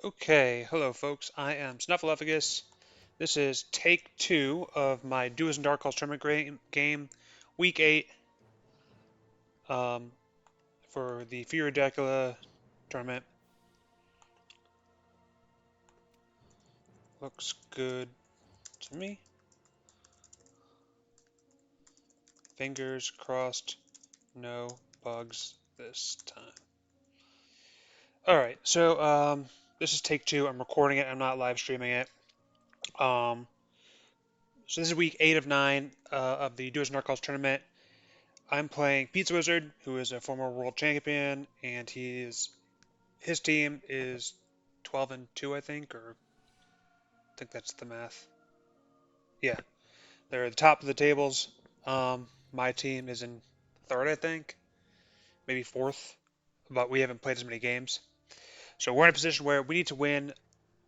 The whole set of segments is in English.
Okay, hello folks. I am Snuffaluffagus. This is take two of my Doers and Dark Calls tournament game, week 8, um, for the Fury of Dracula tournament. Looks good to me. Fingers crossed, no bugs this time. Alright, so this is take two. I'm recording it, I'm not live streaming it. Um, so this is week 8 of 9 of the Doers and Dark Calls tournament. I'm playing Pizzawizard, who is a former world champion, and his team is 12-2, I think, or I think that's the math. Yeah, they're at the top of the tables. My team is in third, I think, maybe fourth, but we haven't played as many games. So we're in a position where we need to win.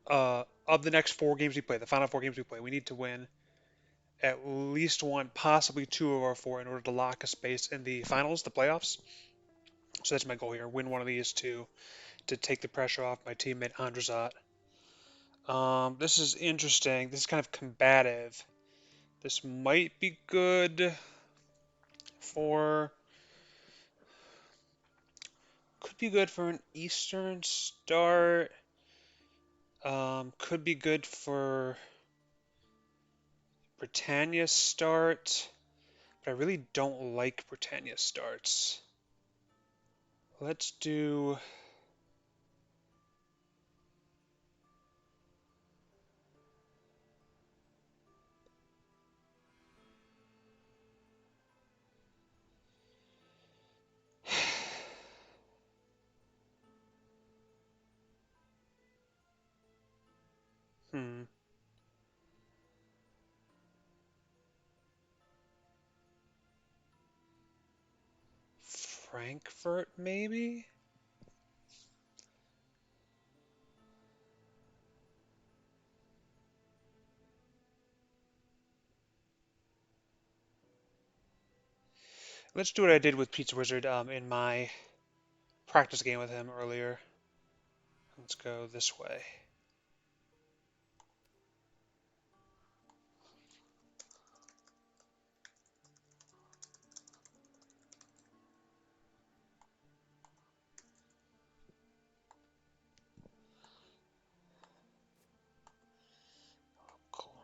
Of the next 4 games we play, the final 4 games we play, we need to win at least one, possibly two of our 4 in order to lock a space in the finals, the playoffs. So that's my goal here: win one of these two to take the pressure off my teammate Andrazat. This is interesting. This is kind of combative. This might be good for... Could be good for an Eastern start. Could be good for Britannia start. But I really don't like Britannia starts. Let's do... Hmm. Frankfurt, maybe? Let's do what I did with Pizzawizard in my practice game with him earlier. Let's go this way.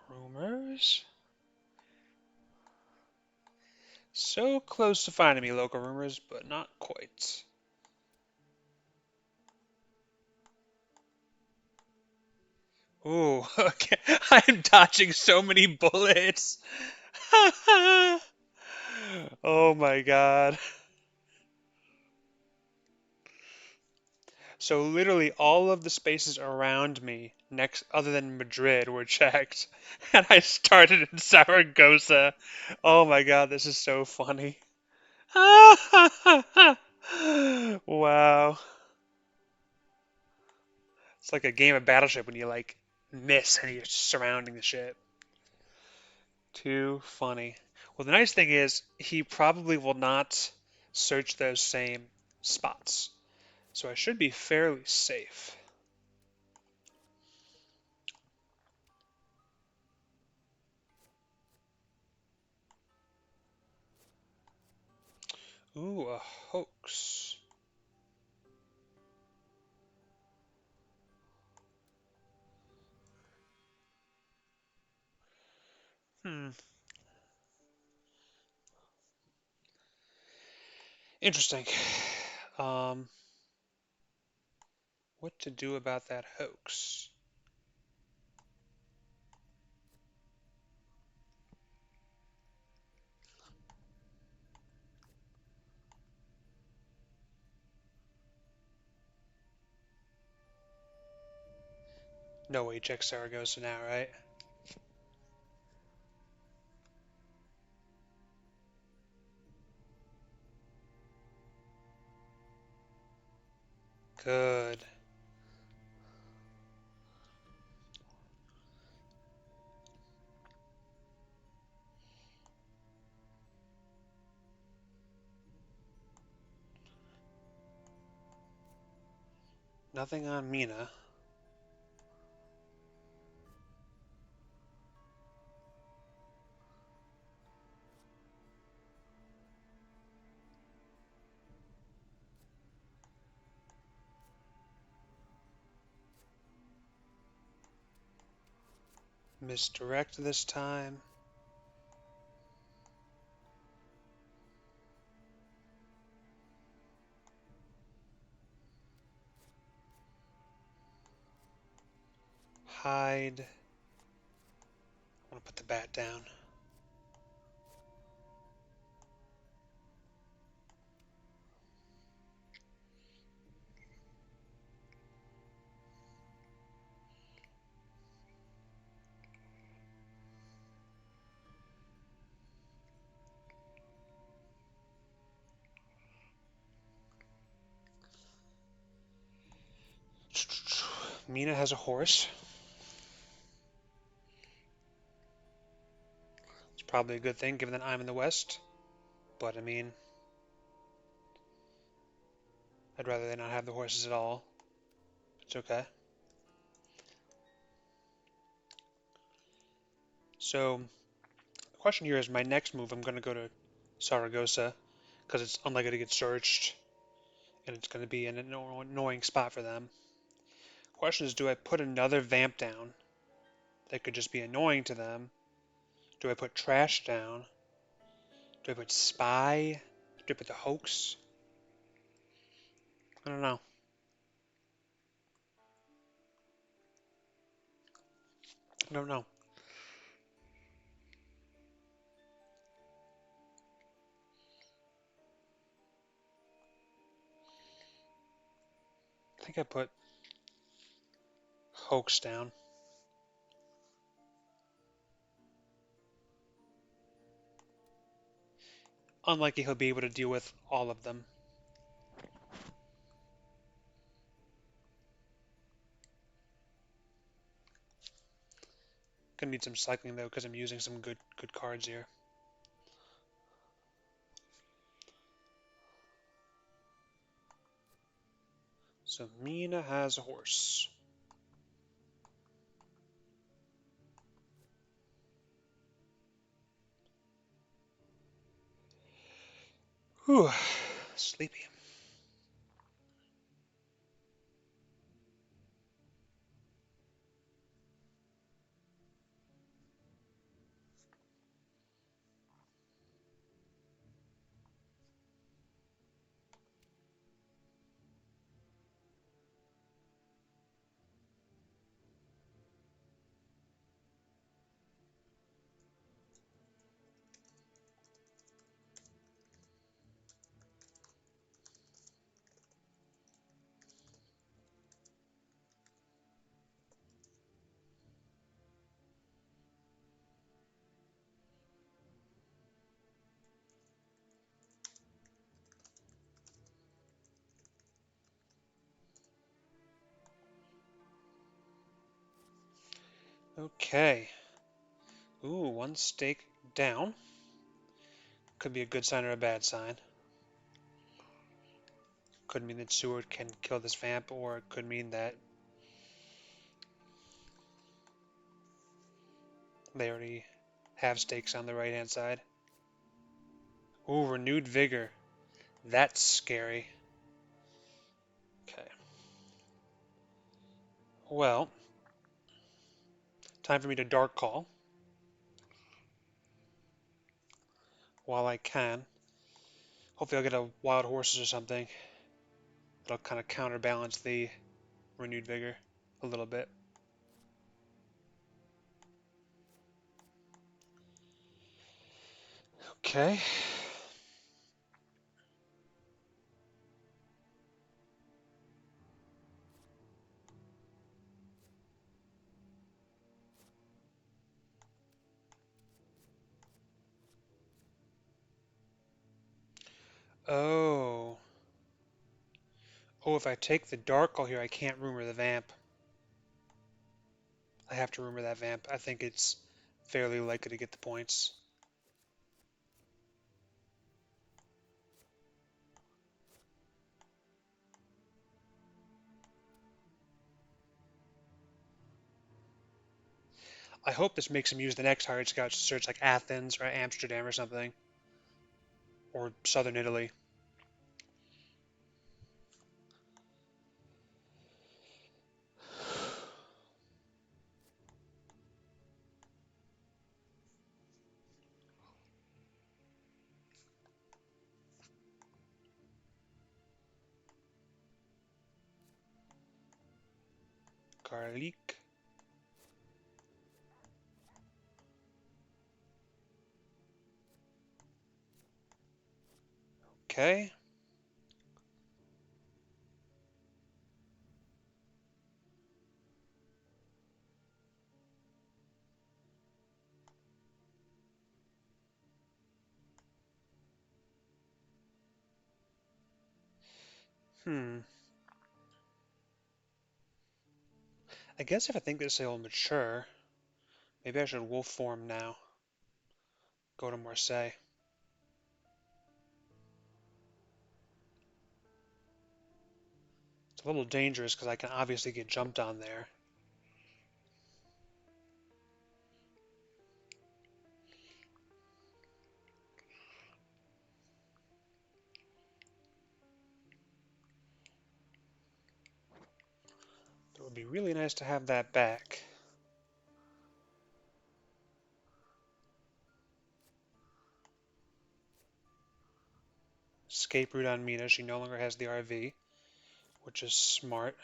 Rumors? So close to finding me, local rumors, but not quite. Ooh, okay. I'm dodging so many bullets. Oh my god. So literally all of the spaces around me, next other than Madrid, were checked. And I started in Zaragoza. Oh my god, this is so funny. Wow. It's like a game of Battleship when you like miss and you're surrounding the ship. Too funny. Well, the nice thing is he probably will not search those same spots. So I should be fairly safe. Ooh, a hoax. Hmm. Interesting. Um, what to do about that hoax? No way, check Saragossa now, right? Good. Nothing on Mina. Misdirect this time. Hide. I want to put the bat down. Mina has a horse. It's probably a good thing given that I'm in the west. But I mean, I'd rather they not have the horses at all. It's okay. So the question here is my next move. I'm going to go to Saragossa because it's unlikely to get searched and it's going to be an annoying spot for them. Question is, do I put another vamp down that could just be annoying to them? Do I put trash down? Do I put spy? Do I put the hoax? I don't know. I don't know. I think I put hoax down. Unlikely he'll be able to deal with all of them. Gonna need some cycling though because I'm using some good cards here. So Mina has a horse. Whew, sleepy. Okay. Ooh, one stake down. Could be a good sign or a bad sign. Could mean that Seward can kill this vamp, or it could mean that they already have stakes on the right hand side. Ooh, renewed vigor. That's scary. Okay. Well, time for me to dark call while I can. Hopefully I'll get a wild horses or something. That'll kind of counterbalance the renewed vigor a little bit. Okay. Oh. Oh, if I take the dark call here, I can't rumor the vamp. I have to rumor that vamp. I think it's fairly likely to get the points. I hope this makes him use the next hired scout to search like Athens or Amsterdam or something. Or southern Italy. garlic. Okay. I guess if I think this will mature, maybe I should wolf form now. Go to Marseille. It's a little dangerous because I can obviously get jumped on there. It would be really nice to have that back. Escape route on Mina. She no longer has the RV, which is smart.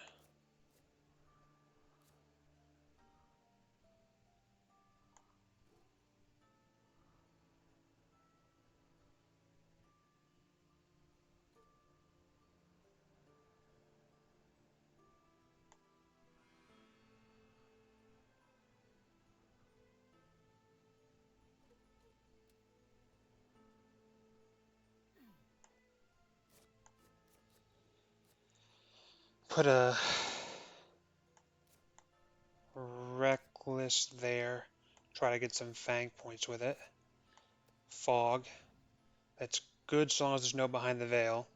Put a reckless there. Try to get some fang points with it. Fog. That's good so long as there's no behind the veil.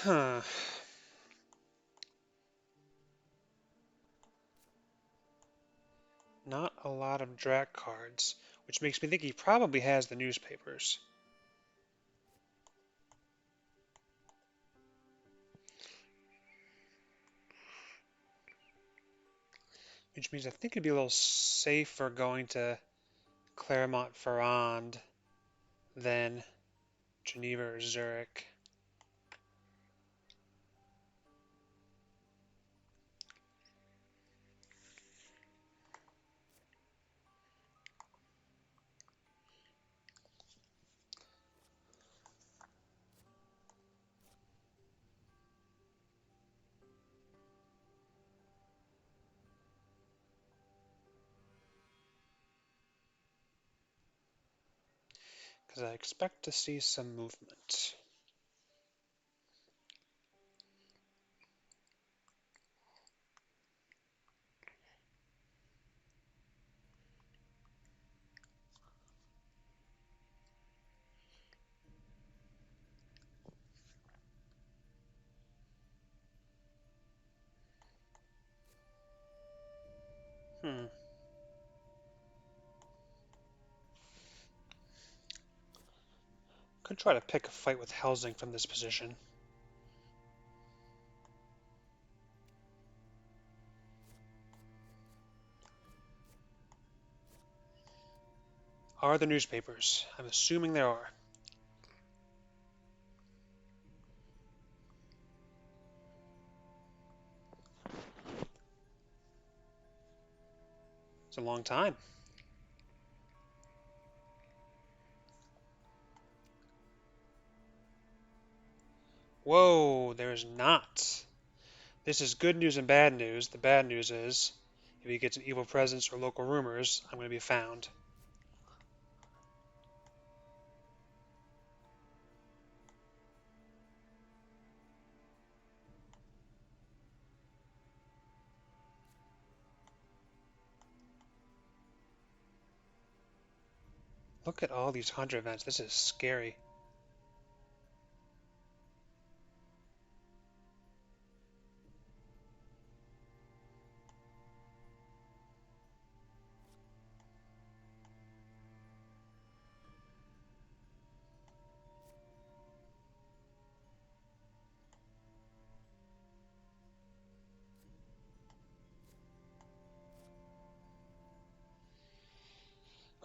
Huh. Not a lot of Drac cards, which makes me think he probably has the newspapers. Which means I think it'd be a little safer going to Clermont-Ferrand than Geneva or Zurich. Because I expect to see some movement. Could try to pick a fight with Helsing from this position. Are there newspapers? I'm assuming there are. It's a long time. Whoa, there's not. This is good news and bad news. The bad news is, if he gets an evil presence or local rumors, I'm going to be found. Look at all these hunter events. This is scary.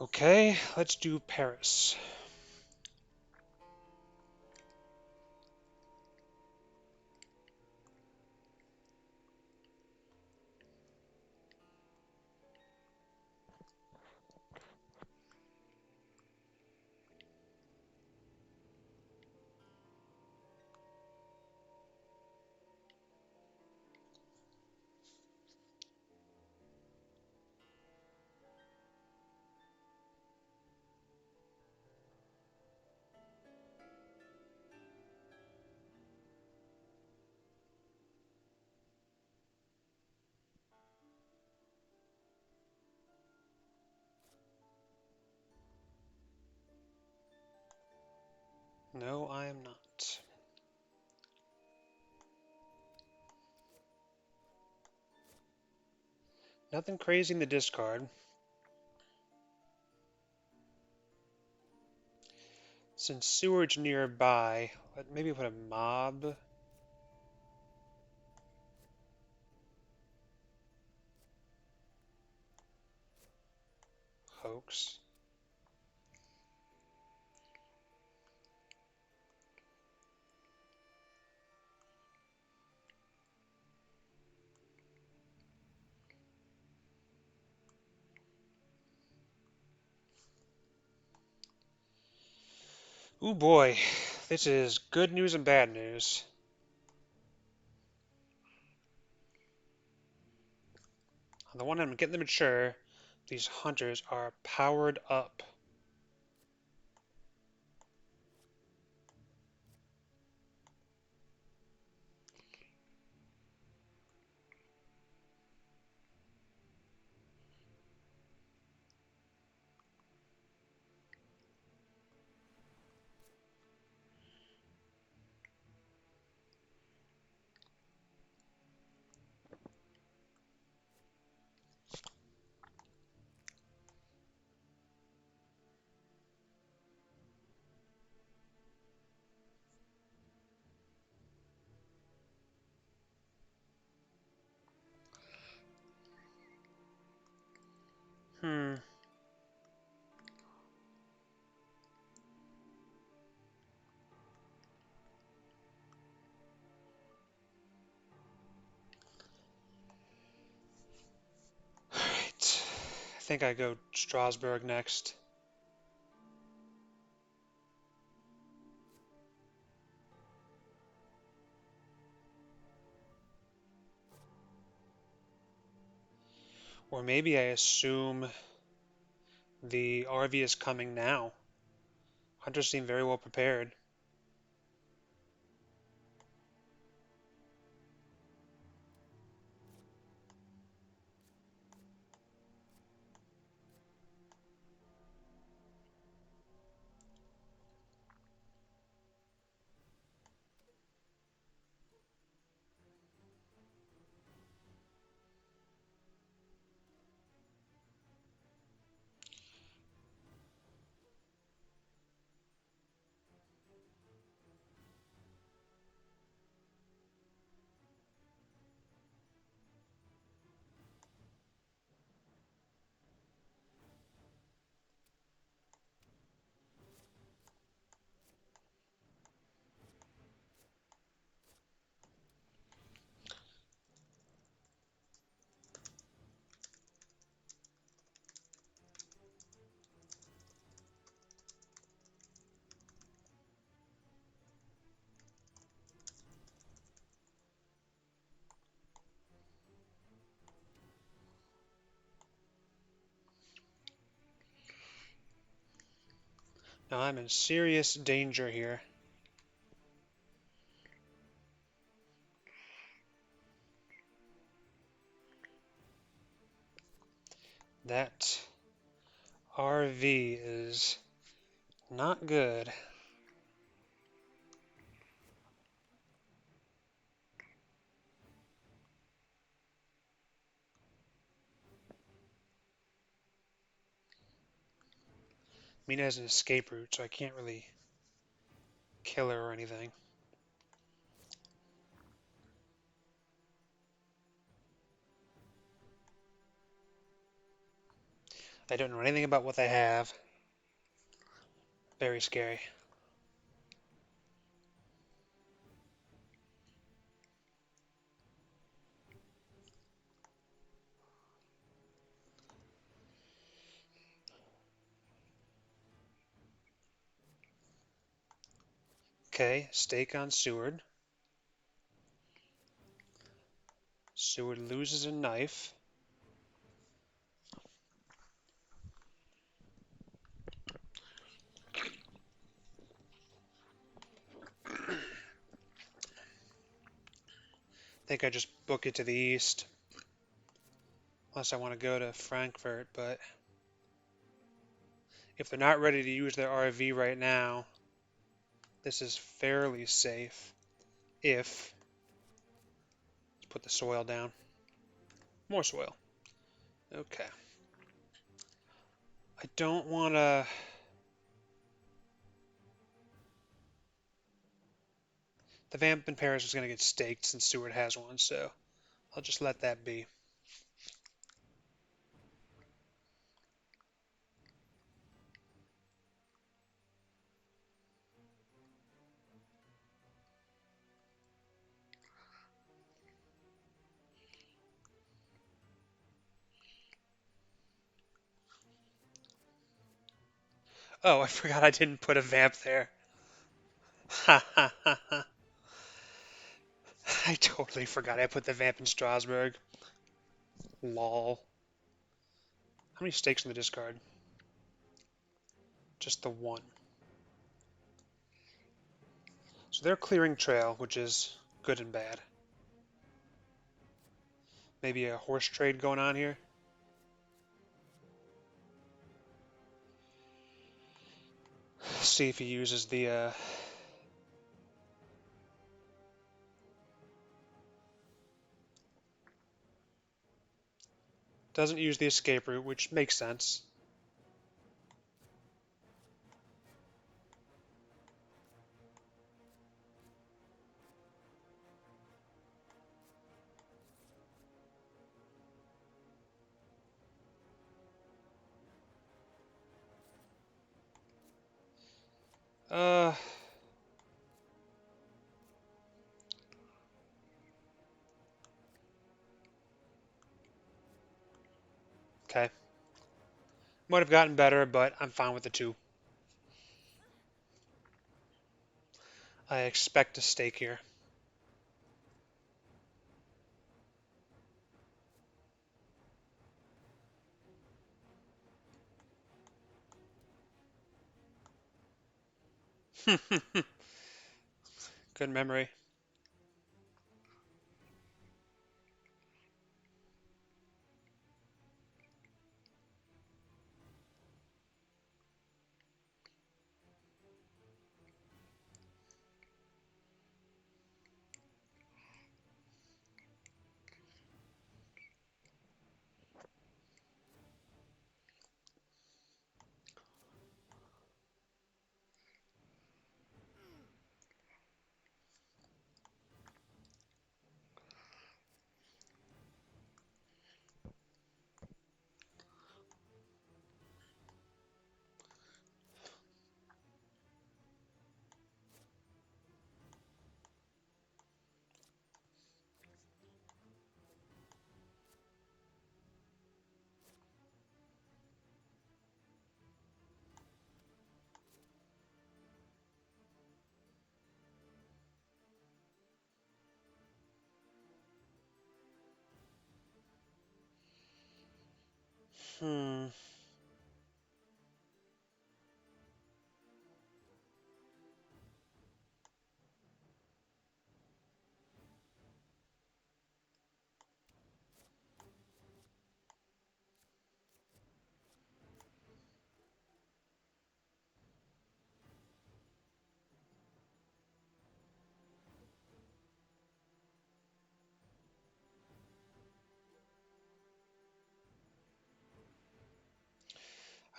Okay, let's do Paris. No, I am not. Nothing crazy in the discard. Since sewerage nearby, maybe put a mob. Hoax. Ooh boy, this is good news and bad news. On the one hand, I'm getting them mature. These hunters are powered up. Hmm. Alright. I think I go Strasbourg next. Or maybe I assume the RV is coming now. Hunters seem very well prepared. Now I'm in serious danger here. That RV is Not good. Mina has an escape route, so I can't really kill her or anything. I don't know anything about what they have. Very scary. Okay, stake on Seward. Seward loses a knife. I think I just book it to the east. Unless I want to go to Frankfurt, but if they're not ready to use their RV right now, this is fairly safe. If, let's put the soil down. More soil. Okay. I don't want to... The Vamp in Paris is going to get staked since Seward has one, so I'll just let that be. Oh, I forgot I didn't put a Vamp there. Ha ha ha ha. I totally forgot I put the Vamp in Strasbourg. Lol. How many stakes in the discard? Just the one. So they're clearing trail, which is good and bad. Maybe a horse trade going on here. See if he uses the doesn't use the escape route, which makes sense. Uh, okay. Might have gotten better, but I'm fine with the two. I expect a stake here. Good memory.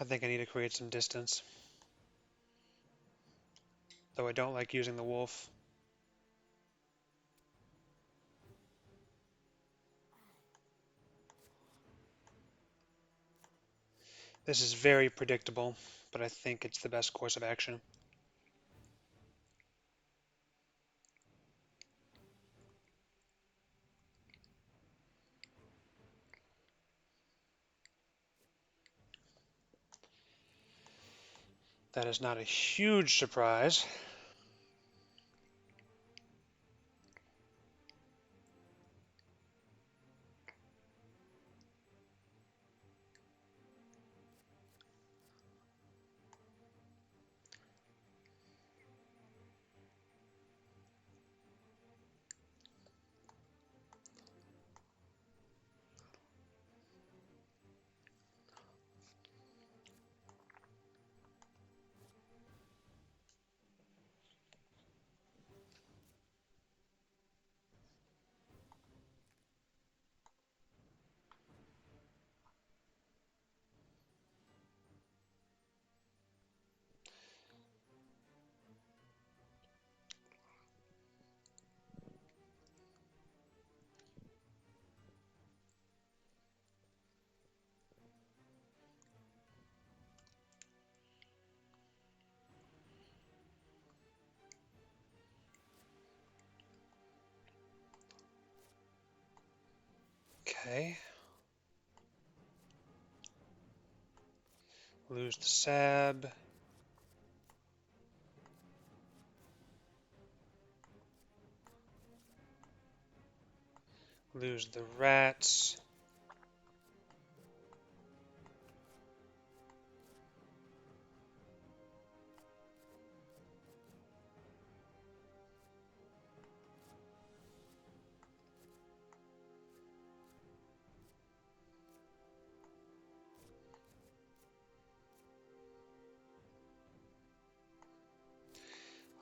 I think I need to create some distance. Though I don't like using the wolf. This is very predictable, but I think it's the best course of action. That is not a huge surprise. Okay. Lose the sab. Lose the rats.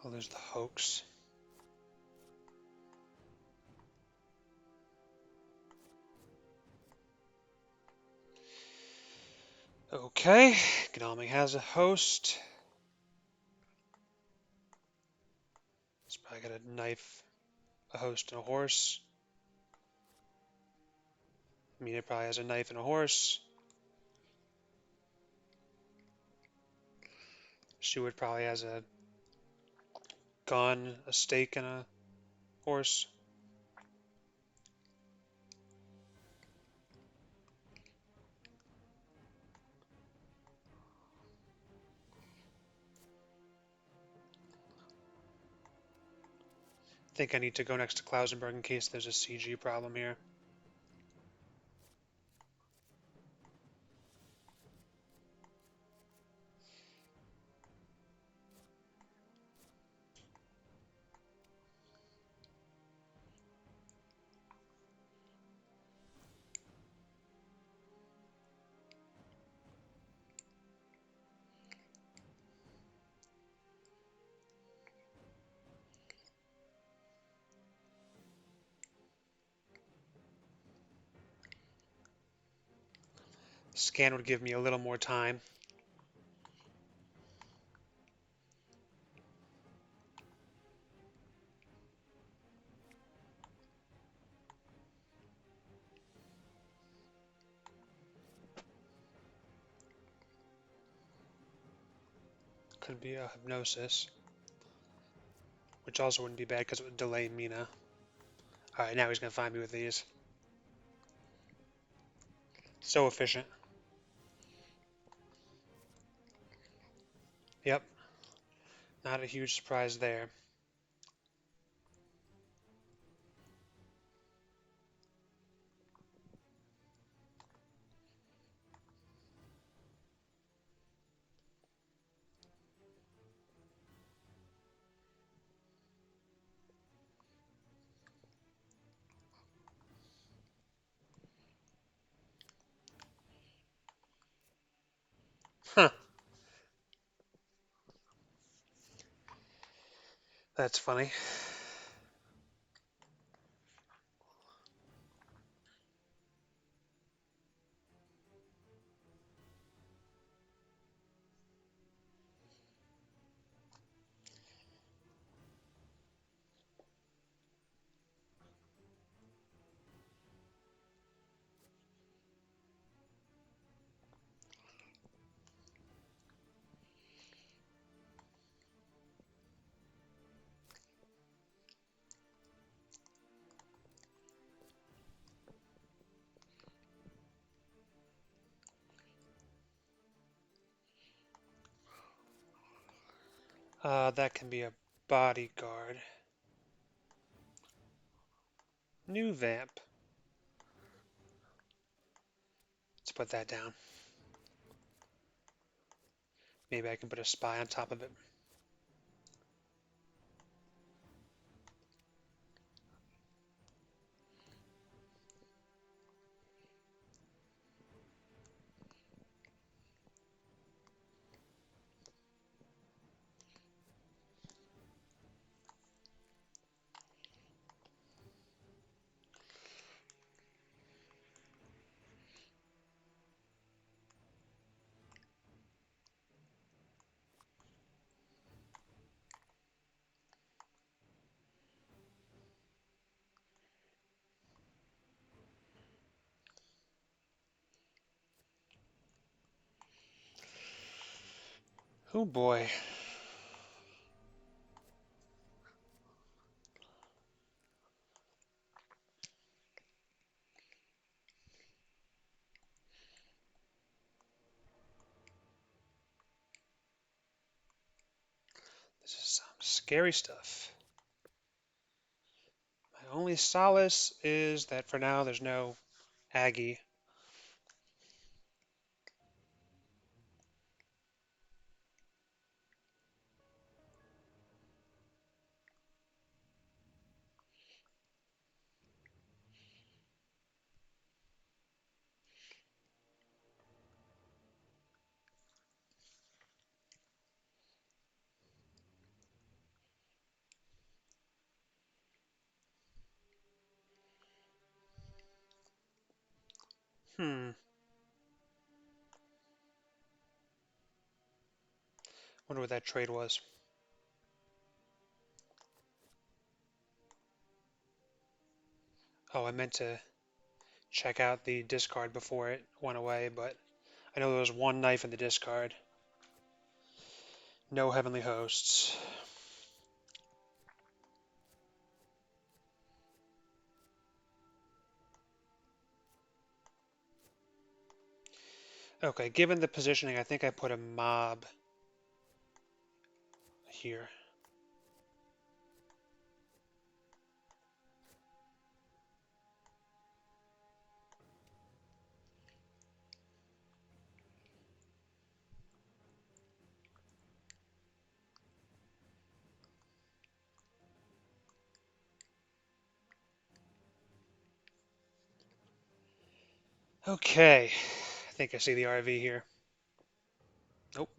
I'll lose the hoax. Okay, Gnome has a host. It's probably got a knife, a host, and a horse. I mean, it probably has a knife and a horse. Stewart probably has a gun, a stake, and a horse. I think I need to go next to Klausenberg in case there's a CG problem here. Scan would give me a little more time. Could be a hypnosis, which also wouldn't be bad because it would delay Mina. Alright, now he's going to find me with these. So efficient. Yep, not a huge surprise there. Huh, that's funny. That can be a bodyguard. New vamp. Let's put that down. Maybe I can put a spy on top of it. Oh boy. This is some scary stuff. My only solace is that for now there's no Aggie. Hmm. Wonder what that trade was. Oh, I meant to check out the discard before it went away, but I know there was one knife in the discard. No heavenly hosts. Okay, given the positioning, I think I put a mob here. Okay, I think I see the RV here. Nope.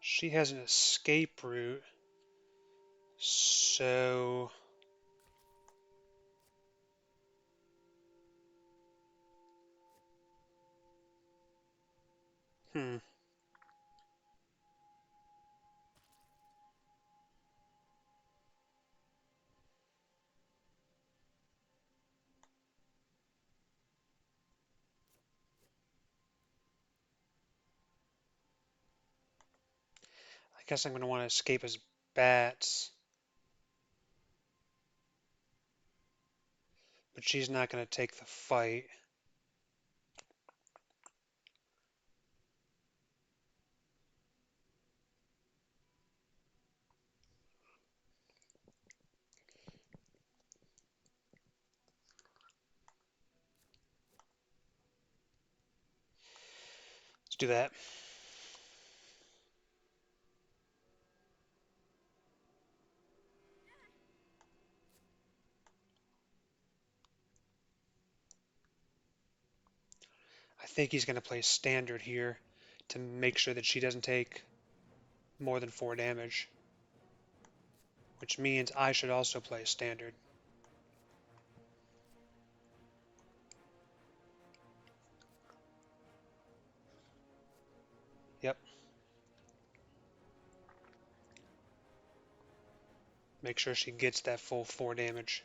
She has an escape route, so hmm. I guess I'm going to want to escape as bats, but she's not going to take the fight. Let's do that. I think he's going to play standard here to make sure that she doesn't take more than 4 damage, which means I should also play standard. Yep. Make sure she gets that full 4 damage.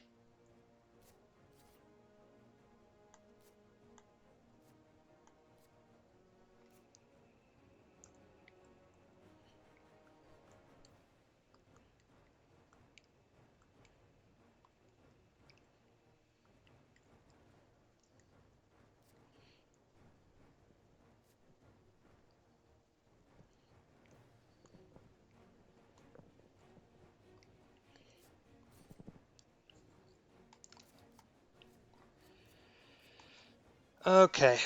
Okay.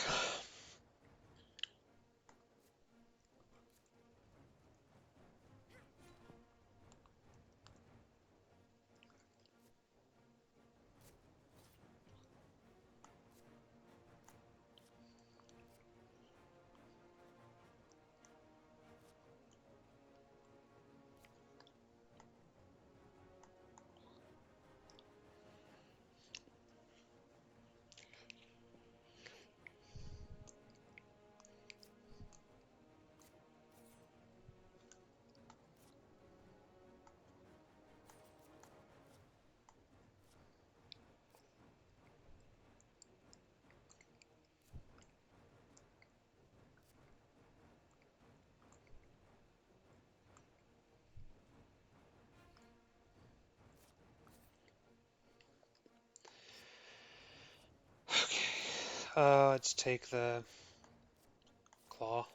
Okay. Let's take the claw.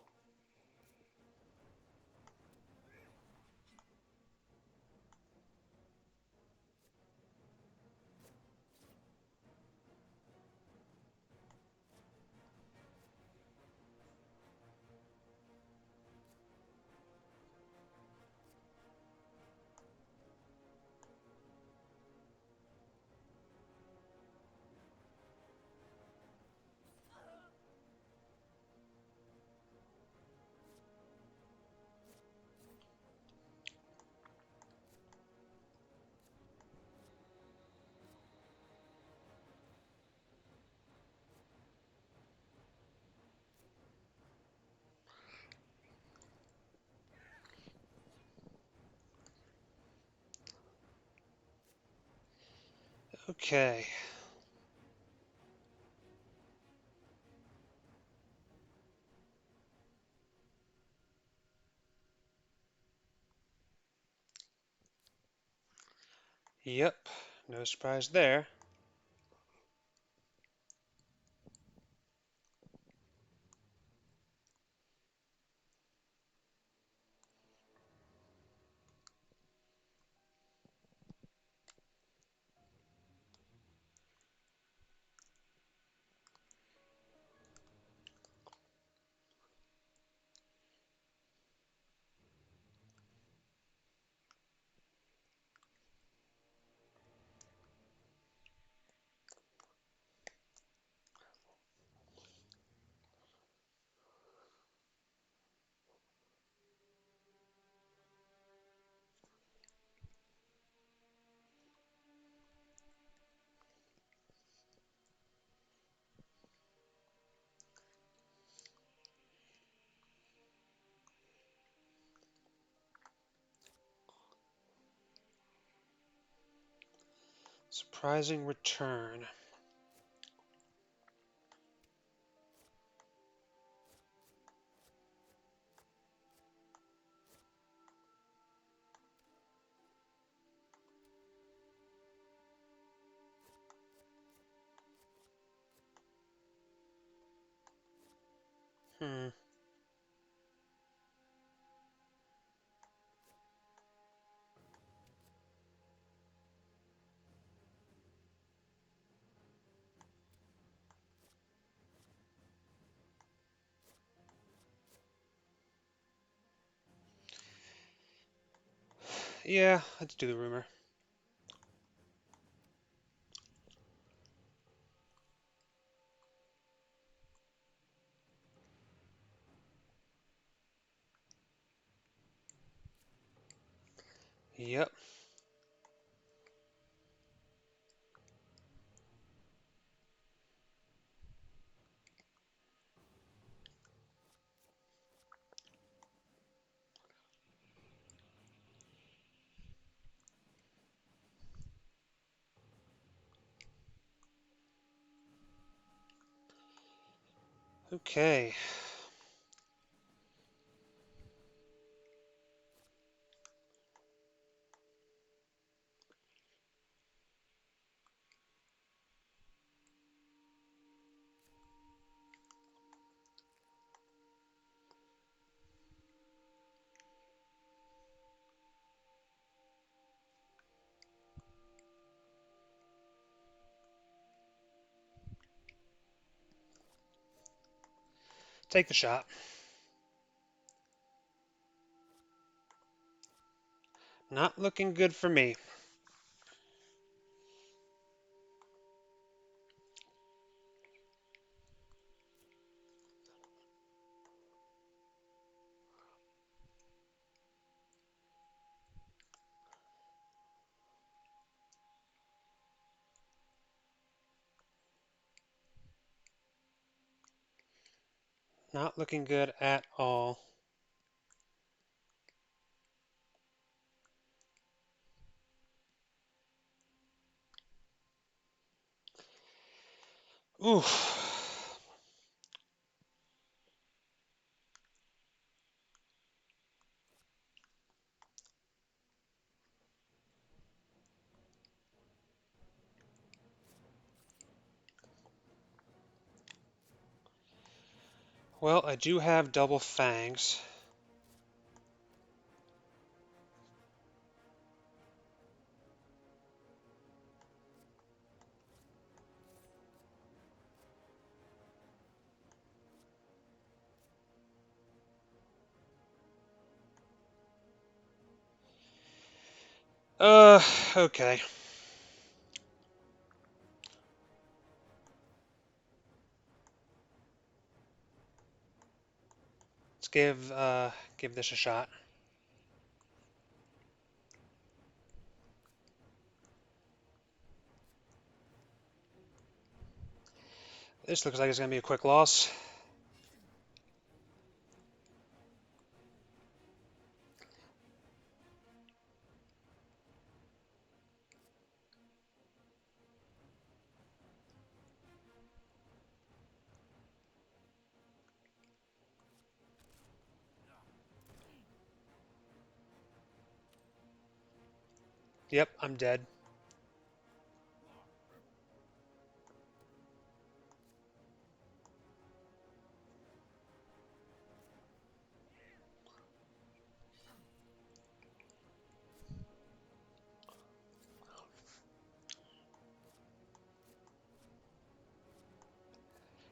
Okay. Yep. No surprise there. Surprising return. Hmm. Yeah, let's do the rumor. Yep. Okay. Take the shot. Not looking good for me. Not looking good at all. Oof. Well, I do have double fangs. Okay. Let's give this a shot. This looks like it's gonna be a quick loss. Yep, I'm dead.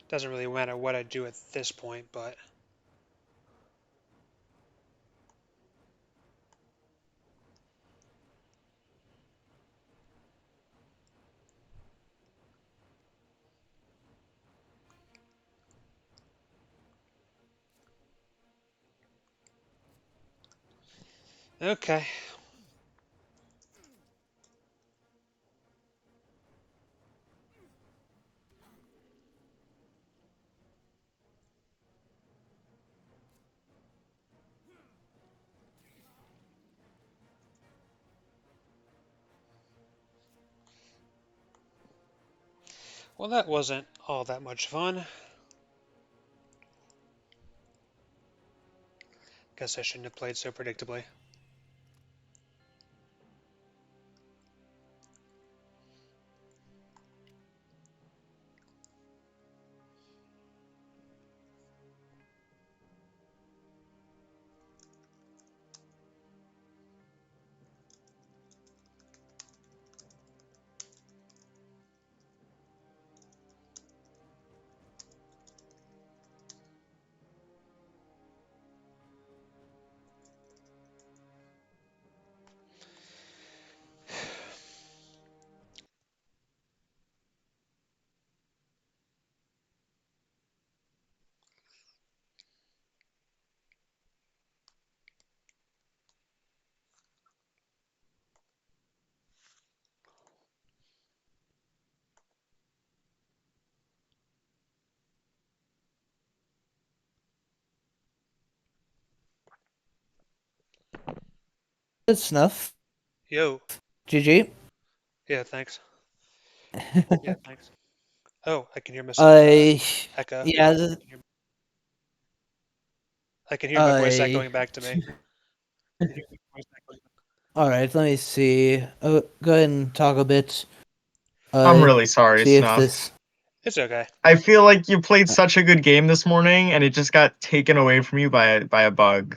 Doesn't really matter what I do at this point, but okay. Well, that wasn't all that much fun. Guess I shouldn't have played so predictably. Snuff. Yo. GG. Yeah, thanks. Yeah, thanks. Oh, I can hear myself I echo. yeah. I can hear my voice I echoing back to me. all right. Let me see. Go ahead and talk a bit. I'm really sorry, See if Snuff. this. It's okay. I feel like you played such a good game this morning, and it just got taken away from you by a bug.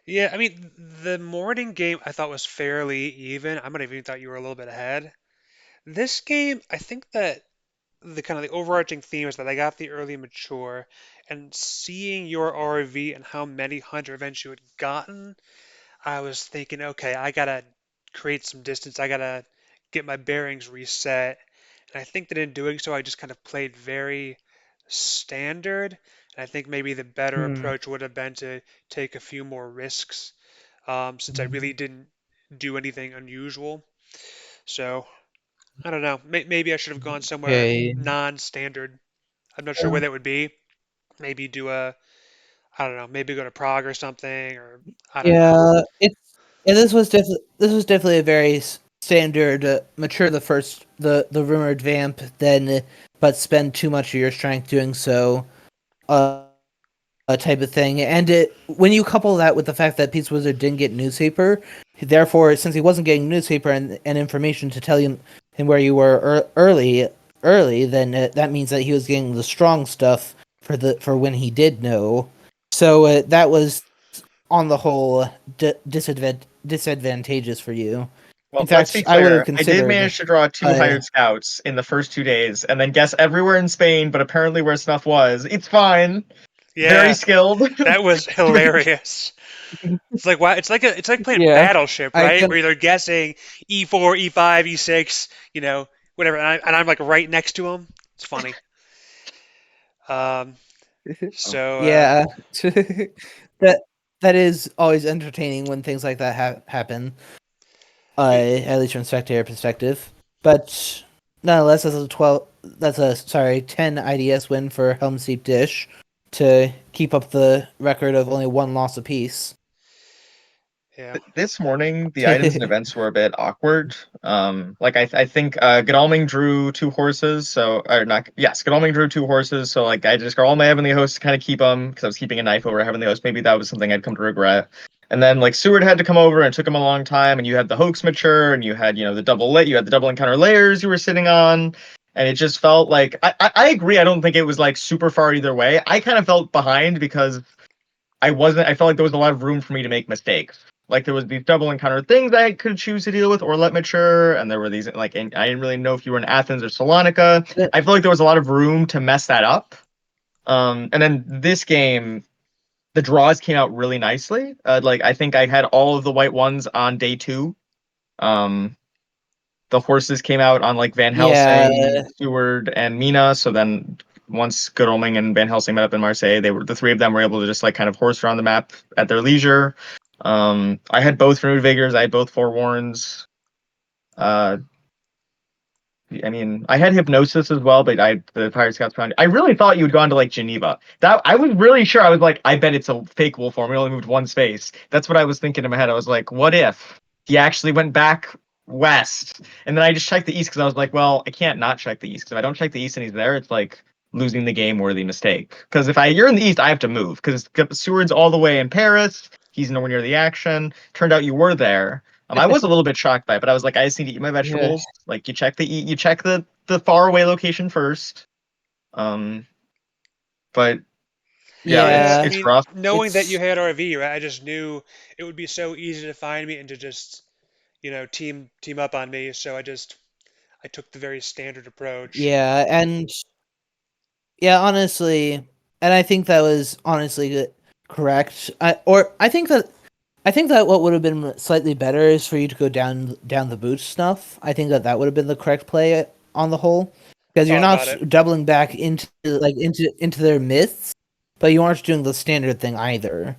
Yeah, I mean, the morning game I thought was fairly even. I might have even thought you were a little bit ahead. This game, I think that the kind of the overarching theme is that I got the early mature, and seeing your RV and how many hunter events you had gotten, I was thinking, okay, I gotta create some distance. I gotta get my bearings reset. And I think that in doing so, I just kind of played very standard. And I think maybe the better Hmm. approach would have been to take a few more risks, since I really didn't do anything unusual. So I don't know. Maybe I should have gone somewhere Okay. non-standard. I'm not sure where that would be. Maybe do a, I don't know, maybe go to Prague or something, or I don't know. Yeah. It's and this was definitely a very standard mature the rumored vamp then but spend too much of your strength doing so. Type of thing. And when you couple that with the fact that Pizzawizard didn't get newspaper, therefore, since he wasn't getting newspaper and information to tell him where you were early, then that means that he was getting the strong stuff for when he did know. So that was on the whole disadvantageous for you. Well, In let's be fact, I would have clear. I did considered. manage to draw two Uh, hired scouts in the first 2 days, and then guess everywhere in Spain, but apparently where Snuff was. It's fine. Very Yeah, skilled. that was hilarious. It's like why it's like playing yeah, Battleship, I right? can. Where they're guessing E4, E5, E6, whatever, and I'm like right next to him. It's funny. Um, so Yeah, that that is always entertaining when things like that happen. At least from spectator perspective. But nonetheless, That's a 10 IDS win for Helm Deep Dish to keep up the record of only one loss apiece. yeah, This morning, the items and events were a bit awkward. Like I think Godalming drew two horses, so or not. Yes, Godalming drew two horses, so like I just got all my Heavenly Hosts to kind of keep them because I was keeping a knife over Heavenly Host. Maybe that was something I'd come to regret. And then like Seward had to come over and it took him a long time, and you had the hoax mature, and you had the double lit, you had the double encounter layers you were sitting on. And it just felt like I agree. I don't think it was like super far either way. I kind of felt behind because I felt like there was a lot of room for me to make mistakes. Like there was these double encounter things I could choose to deal with or let mature, and there were these like, and I didn't really know if you were in Athens or Salonika. I feel like there was a lot of room to mess that up. And then this game, the draws came out really nicely. Like I think I had all of the white ones on day two. Um, the horses came out on like Van Yeah, Helsing, Seward, and Mina. So then once Godalming and Van Helsing met up in Marseille, the three of them were able to just like kind of horse around the map at their leisure. I had both renewed vigors, I had both forewarns. Uh, I mean, I had hypnosis as well, but the Pirate Scouts found. I really thought you had gone to like Geneva. That I was really sure. I was like, I bet it's a fake wolf form. We only moved one space. That's what I was thinking in my head. I was like, what if he actually went back west? And then I just checked the east because I was like, well, I can't not check the east because if I don't check the east and he's there, it's like losing the game worthy mistake. Because if you're in the east, I have to move because Seward's all the way in Paris. He's nowhere near the action. Turned out you were there. I was a little bit shocked by it, but I was like, I just need to eat my yeah, vegetables. Like you check the far away location first. Um, but yeah, yeah. I yeah. it's mean, rough. knowing that you It's had RV, right? I just knew it would be so easy to find me and to just team up on me. So I took the very standard approach. yeah, and yeah, honestly, and I think that was honestly correct. I think that what would have been slightly better is for you to go down the boot stuff. I think that that would have been the correct play on the whole, because you're Thought not about it. doubling back into their myths, but you aren't doing the standard thing either.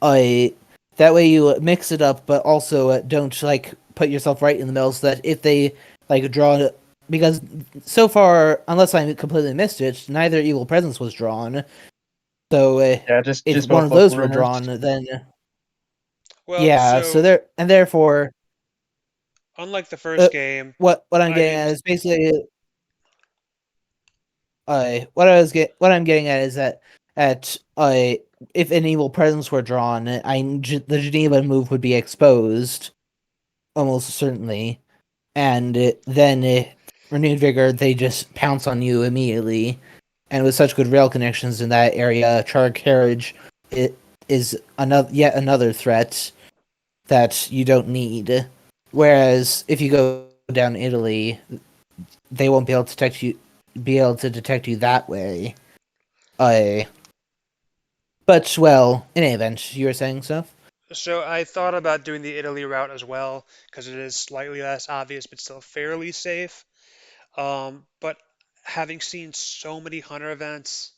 I that way you mix it up, but also don't like put yourself right in the middle so that if they like draw because so far, unless I completely missed it, neither evil presence was drawn. So Yeah, if just one both of local those were rumors. drawn, then Well, Yeah, so so therefore, unlike the uh, first game, what I'm I getting at didn't. is basically, what I'm getting at is that at if an evil presence were drawn, the Geneva move would be exposed almost certainly, and then renewed vigor, they just pounce on you immediately. And with such good rail connections in that area, charred carriage it is another threat that you don't need. Whereas if you go down Italy, they won't be able to detect you that way. Uh, but well, in any event, you were saying stuff. So I thought about doing the Italy route as well because it is slightly less obvious, but still fairly safe. But having seen so many hunter events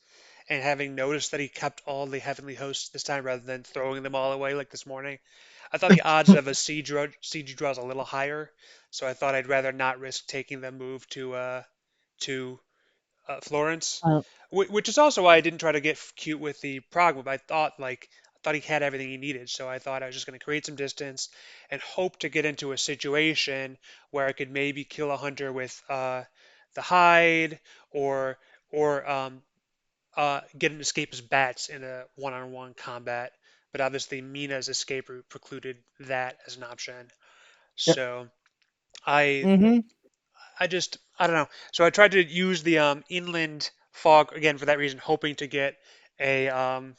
and having noticed that he kept all the heavenly hosts this time rather than throwing them all away like this morning, I thought the odds of a siege draw is a little higher. So I thought I'd rather not risk taking the move to Florence, Uh, which is also why I didn't try to get cute with the Prague move. I thought he had everything he needed, so I thought I was just going to create some distance and hope to get into a situation where I could maybe kill a hunter with the hide or or get an escape as bats in a one-on-one combat. But obviously, Mina's escape route precluded that as an option. yep. So I Mm-hmm. I don't know. So I tried to use the inland fog again for that reason, hoping to get a an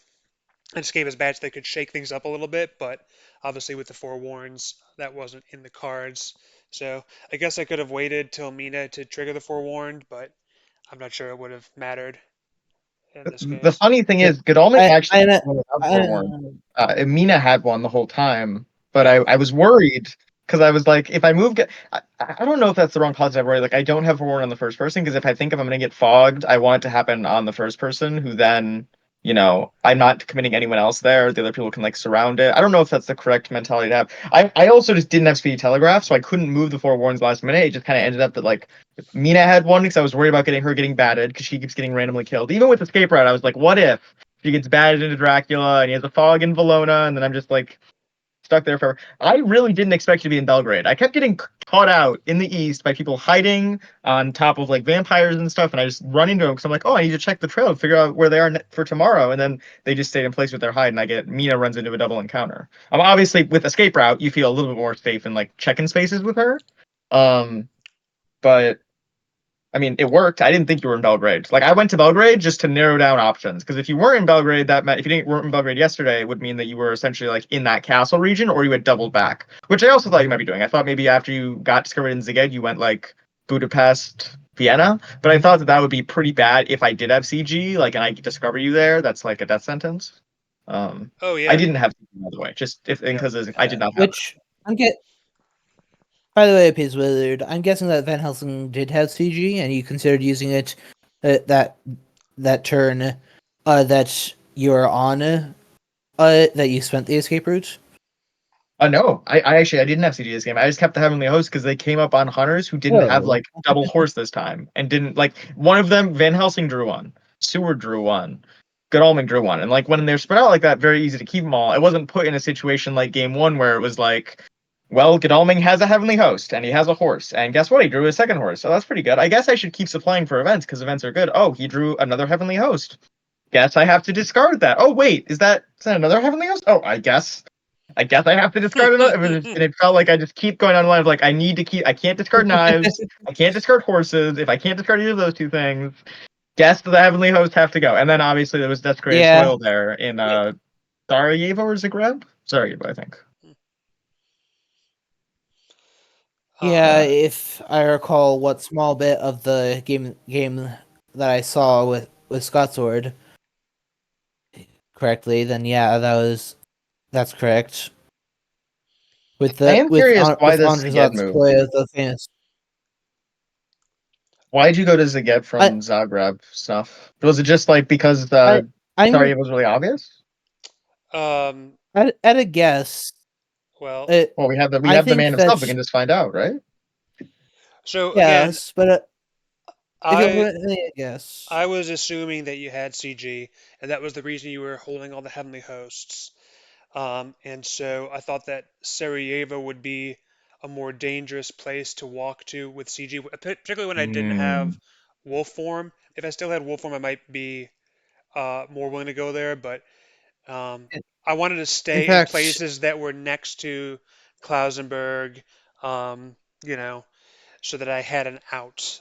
escape as badge that could shake things up a little bit, but obviously with the forewarns, that wasn't in the cards. So I guess I could have waited till Mina to trigger the forewarned, but I'm not sure it would have mattered in this The case. funny thing Yep. is, Godalming I actually I know. went without I forewarned. know. Mina had one the whole time, but Yeah. I was worried because I was like, if I move, I don't know if that's the wrong positive worry. Like, I don't have forewarned on the first person because if I think if I'm going to get fogged, I want it to happen on the first person who then, I'm not committing anyone else there. The other people can like surround it. I don't know if that's the correct mentality to have. I also just didn't have speedy telegraph, so I couldn't move the forewarns last minute. It just kind of ended up that like Mina had one because I was worried about getting her getting batted because she keeps getting randomly killed. Even with escape route, I was like, what if she gets batted into Dracula and he has a fog in Valona, and then I'm just like stuck there forever. I really didn't expect to be in Belgrade. I kept getting caught out in the east by people hiding on top of like vampires and stuff, and I just run into them because I'm like, oh, I need to check the trail, figure out where they are for tomorrow, and then they just stayed in place with their hide, and I get Mina runs into a double encounter. Obviously with escape route, you feel a little bit more safe in like check-in spaces with her. Um, but I mean, it worked. I didn't think you were in Belgrade. Like, I went to Belgrade just to narrow down options. Because if you weren't in Belgrade, that meant if you didn't weren't in Belgrade yesterday, it would mean that you were essentially like in that castle region, or you had doubled back. Which I also thought you might be doing. I thought maybe after you got discovered in Szeged, you went like Budapest, Vienna. But I thought that would be pretty bad if I did have CG, like, and I discover you there. That's like a death sentence. Oh I yeah. didn't have CG, by the way, just if Yep. because I did not have it. Which I'm get. By the way, Pizzawizard, I'm guessing that Van Helsing did have CG, and you considered using it that turn that you're on that you spent the escape route. No, I actually I didn't have CG this game. I just kept the Heavenly Host because they came up on hunters who didn't have Oh, like double horse this time and didn't like one of them. Van Helsing drew one, Seward drew one, Godalming drew one, and like when they're spread out like that, very easy to keep them all. I wasn't put in a situation like game one where it was like, well, Godalming has a Heavenly Host and he has a horse, and guess what? He drew a second horse, so that's pretty good. I guess I should keep supplying for events because events are good. Oh, he drew another Heavenly Host. Guess I have to discard that. Oh wait, is that another Heavenly Host? Oh, I guess I have to discard another. And it felt like I just keep going on the line of like, I can't discard knives. I can't discard horses. If I can't discard either of those two things, guess the Heavenly Host have to go. And then obviously there was desecrated yeah, soil there in Sarajevo or Zagreb? Sarajevo, I think. yeah. Um, Uh, If I recall, what small bit of the game that I saw with Scott Sword correctly, then yeah, that's correct. I am curious why With this Szeged Andrzej's move. play of the famous. Why'd you go to Szeged I from Zagreb stuff? Was it just like because I I'm Sarajevo was really obvious? um, at a guess. well, Uh, Well, we I have the man think himself. We that can just find out, right? so again, yes, but if you'll I put me a guess, I was assuming that you had CG, and that was the reason you were holding all the heavenly hosts. And so I thought that Sarajevo would be a more dangerous place to walk to with CG, particularly when I didn't Mm. have wolf form. If I still had wolf form, I might be more willing to go there, but um, I wanted to In stay in fact, places that were next to Klausenberg, um, you know, so that I had an out.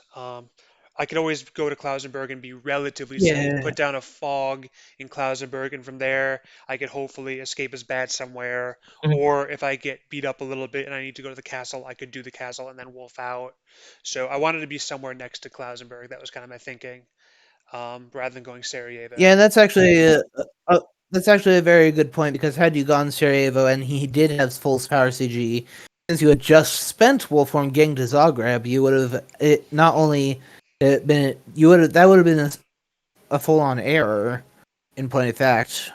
I could always go to Klausenberg and be relatively safe, yeah, put down a fog in Klausenberg, and from there I could hopefully escape as bad somewhere. Or if I get beat up a little bit and I need to go to the castle, I could do the castle and then wolf out. So I wanted to be somewhere next to Klausenberg. That was kind of my thinking, rather than going Sarajevo. yeah, uh, that's actually a very good point because had you gone Sarajevo and he did have full power CG, since you had just spent Wolfhorn getting to Zagreb, you would have it not only been you would have that would have been a full on error in point of fact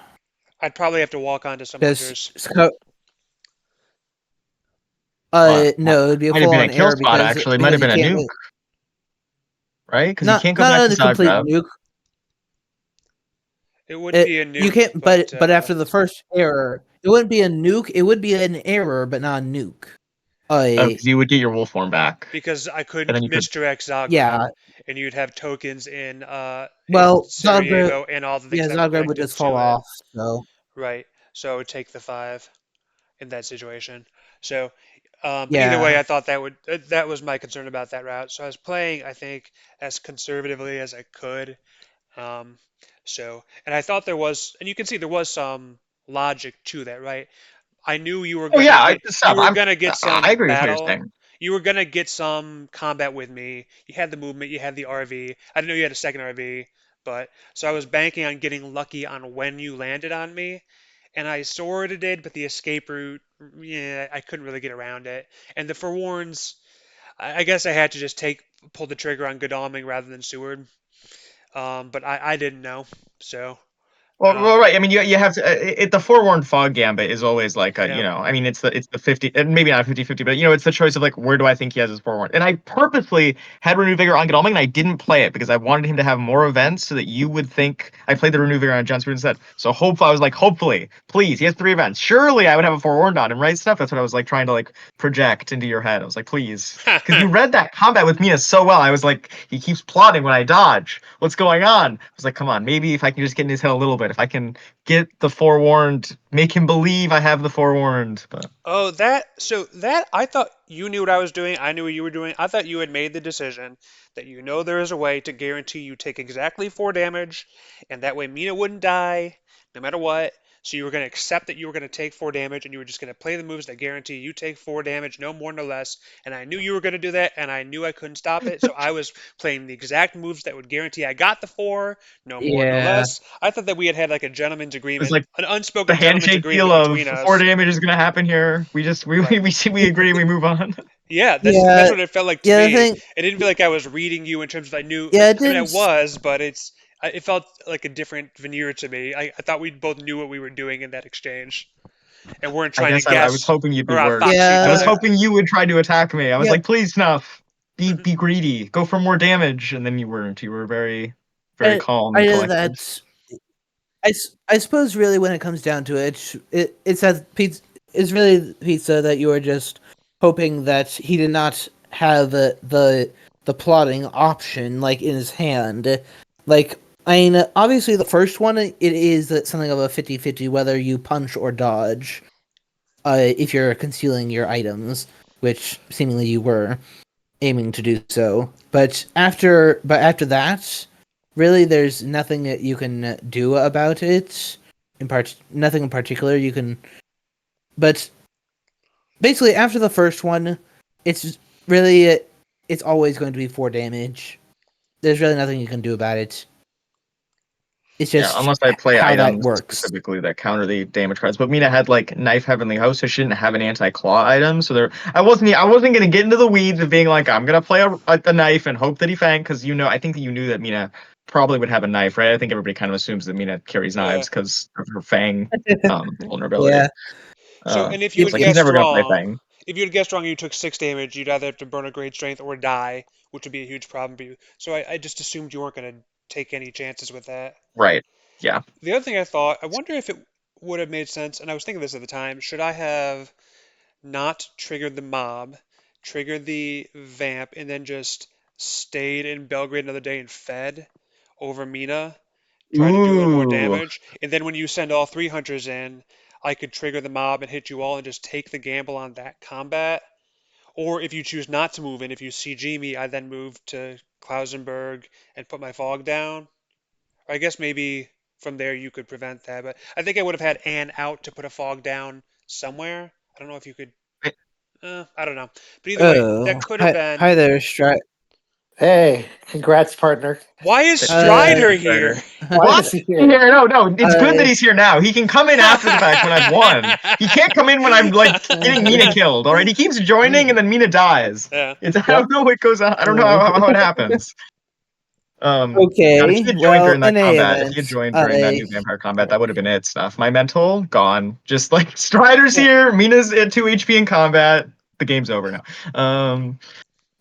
I'd probably have to walk onto some because hunters. Well, no, it would be a might have full been a on kill error spot actually. Might have because you been a can't nuke, right? Because you not can't go back not to a complete Zagreb. nuke. It wouldn't be a You nuke, can't, but but after the first error, it wouldn't be a nuke. It would be an error, but not a nuke. Oh, Uh, because you would get your wolf form back, because I and then couldn't you could. misdirect Zagreb, yeah. and you'd have tokens in Well, Zagreb, Sarajevo and all the things yeah, that were Zagreb would connected just fall to it. off. So Right. So I would take the 5 in that situation. So, but either way, yeah, I thought that was my concern about that route. So I was playing, I think, as conservatively as I could. Um, and I thought there was, and you can see there was some logic to that, right? I knew Oh yeah, I stop. I some agree with what you're battle. saying. You were gonna get some combat with me. You had the movement, you had the RV. I didn't know you had a second RV, but so I was banking on getting lucky on when you landed on me, and I sort of did, but the escape route, yeah, I couldn't really get around it. And the forewarns, I guess I had to just pull the trigger on Godalming rather than Seward. But I didn't know, so Well, um, right. I mean, you have to. The forewarned fog gambit is always like a, yeah. I mean, it's the 50, and maybe not 50-50, but it's the choice of like where do I think he has his forewarned. And I purposely had Renew Vigor on Godalming, and I didn't play it because I wanted him to have more events so that you would think I played the Renew Vigor on John Stewart instead. So hopefully, I was like, hopefully, please, he has 3 events. Surely, I would have a forewarned on him, right? Stuff. That's what I was like trying to like project into your head. I was like, please, because you read that combat with Mina so well. I was like, he keeps plotting when I dodge. What's going on? I was like, come on, maybe if I can just get in his head a little bit, if I can get the forewarned, make him believe I have the forewarned. But Oh, that I thought you knew what I was doing. I knew what you were doing. I thought you had made the decision that you know there is a way to guarantee you take exactly 4 damage, and that way Mina wouldn't die no matter what. So you were going to accept that you were going to take 4 damage, and you were just going to play the moves that guarantee you take 4 damage, no more, no less. And I knew you were going to do that, and I knew I couldn't stop it. So I was playing the exact moves that would guarantee I got the 4, no more, no yeah, less. I thought that we had like a gentleman's it was agreement, like an the unspoken gentleman's handshake deal agreement of between four us. damage is gonna happen here. We just Right. we agree and we move on. Yeah, that's yeah, what it felt like to yeah. The me. thing, It didn't feel like I was reading you in terms of I knew. yeah, it I mean, I didn't. was, but it felt like a different veneer to me. I thought we both knew what we were doing in that exchange and weren't I trying to guess I was guess hoping you'd be or worried. outfox each I was Yeah, other. hoping you would try to attack me. I was yeah. like, please, Snuff, Mhm. be greedy, go for more damage, and then you weren't. You were very I, calm I and know collected. that. I suppose really when it comes down to it, it says pizza is really pizza that you are just hoping that he did not have the plotting option like in his hand. Like I mean, obviously the first one it is something of a 50-50 whether you punch or dodge. If you're concealing your items, which seemingly you were aiming to do so. But after that, really, there's nothing that you can do about it. Nothing in particular you can. But basically, after the first one, it's really it's always going to be 4 damage. There's really nothing you can do about it. It's Yeah, just unless I play how that items works. specifically that counter the damage cards. But Mina had like Knife Heavenly Host, so she didn't have an anti-claw item. So I wasn't gonna get into the weeds of being like, I'm gonna play a knife and hope that he fang, because I think that you knew that Mina probably would have a knife, right? I think everybody kind of assumes that Mina carries Yeah. knives because of her fang vulnerability. Yeah. So, and if you Yep. had It's like he's guessed never gonna play wrong, fang. if you had guessed wrong, and you took 6 damage. You'd either have to burn a great strength or die, which would be a huge problem for you. So I just assumed you weren't going to take any chances with that. Right. Yeah. The other thing I thought, I wonder if it would have made sense, and I was thinking this at the time. Should I have not triggered the mob, triggered the vamp, and then just stayed in Belgrade another day and fed over Mina, trying to do a little more Ooh. damage? And then when you send all three hunters in, I could trigger the mob and hit you all and just take the gamble on that combat. Or if you choose not to move in, if you CG me, I then move to Klausenberg and put my fog down. Or I guess maybe from there you could prevent that, but I think I would have had Anne out to put a fog down somewhere. I don't know if you could. I don't know. But either way, that Oh, could have hi, been. hi there, Strat. Hey, congrats, partner. Why is Thank Uh, Strider you, here? Strider. Why Why? is he here? Yeah, no, it's good that uh, he's here now. He can come in after the fact when I've won. He can't come in when I'm like getting Mina killed. All right, he keeps joining and then Mina dies. Yeah. It's I Yep. don't know what goes on. I don't know how it happens. God, if he okay, had joined well, during that in any combat, if he had event, joined during that new vampire combat, that would have been it. Stuff. My mental gone. Just like Strider's here, Mina's at 2 HP in combat. The game's over now.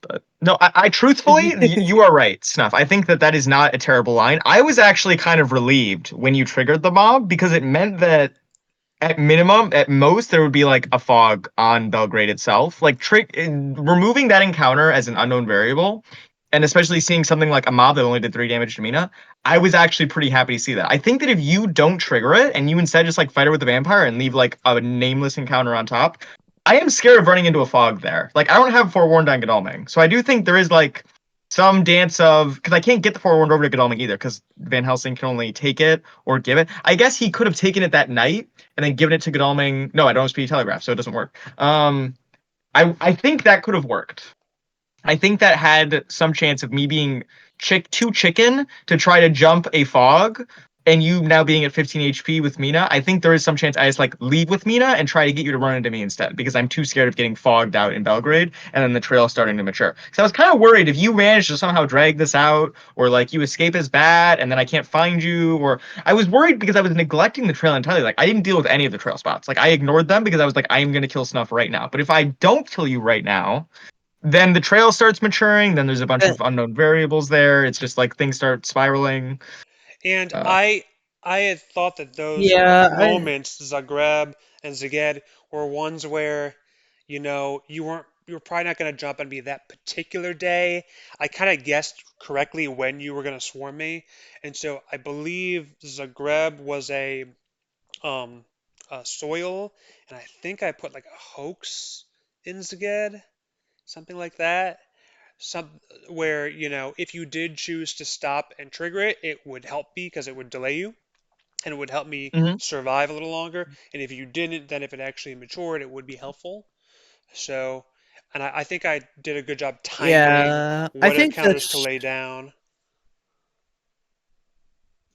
But no, I truthfully, you are right, Snuff. I think that is not a terrible line. I was actually kind of relieved when you triggered the mob because it meant that at minimum, at most, there would be like a fog on Belgrade itself. Like removing that encounter as an unknown variable, and especially seeing something like a mob that only did 3 damage to Mina, I was actually pretty happy to see that. I think that if you don't trigger it and you instead just like fight her with the vampire and leave like a nameless encounter on top, I am scared of running into a fog there. Like I don't have forewarned on Godalming, so I do think there is like some dance of because I can't get the forewarned over to Godalming either because Van Helsing can only take it or give it. I guess he could have taken it that night and then given it to Godalming. No, I don't have speedy telegraph, so it doesn't work. I think that could have worked. I think that had some chance of me being too chicken to try to jump a fog and you now being at 15 HP with Mina. I think there is some chance I just like leave with Mina and try to get you to run into me instead because I'm too scared of getting fogged out in Belgrade and then the trail starting to mature. So I was kind of worried if you manage to somehow drag this out or like you escape as bad and then I can't find you, or I was worried because I was neglecting the trail entirely. Like I didn't deal with any of the trail spots. Like I ignored them because I was like, I am going to kill Snuff right now. But if I don't kill you right now, then the trail starts maturing. Then there's a bunch of unknown variables there. It's just like things start spiraling. And Uh, I had thought that those yeah, moments, Zagreb and Szeged, were ones where, you were probably not going to jump on me that particular day. I kind of guessed correctly when you were going to swarm me, and so I believe Zagreb was a soil, and I think I put like a hoax in Szeged, something like that. Some where, if you did choose to stop and trigger it, it would help me because it would delay you and it would help me mhm. survive a little longer. And if you didn't, then if it actually matured, it would be helpful. So, and I think I did a good job timing yeah, I what think encounters to that's lay down.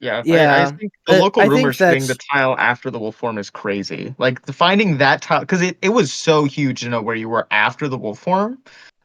Yeah, I yeah, think the local I rumor think setting the that's tile after the wolf form is crazy. Like finding that tile because it was so huge to know where you were after the wolf form.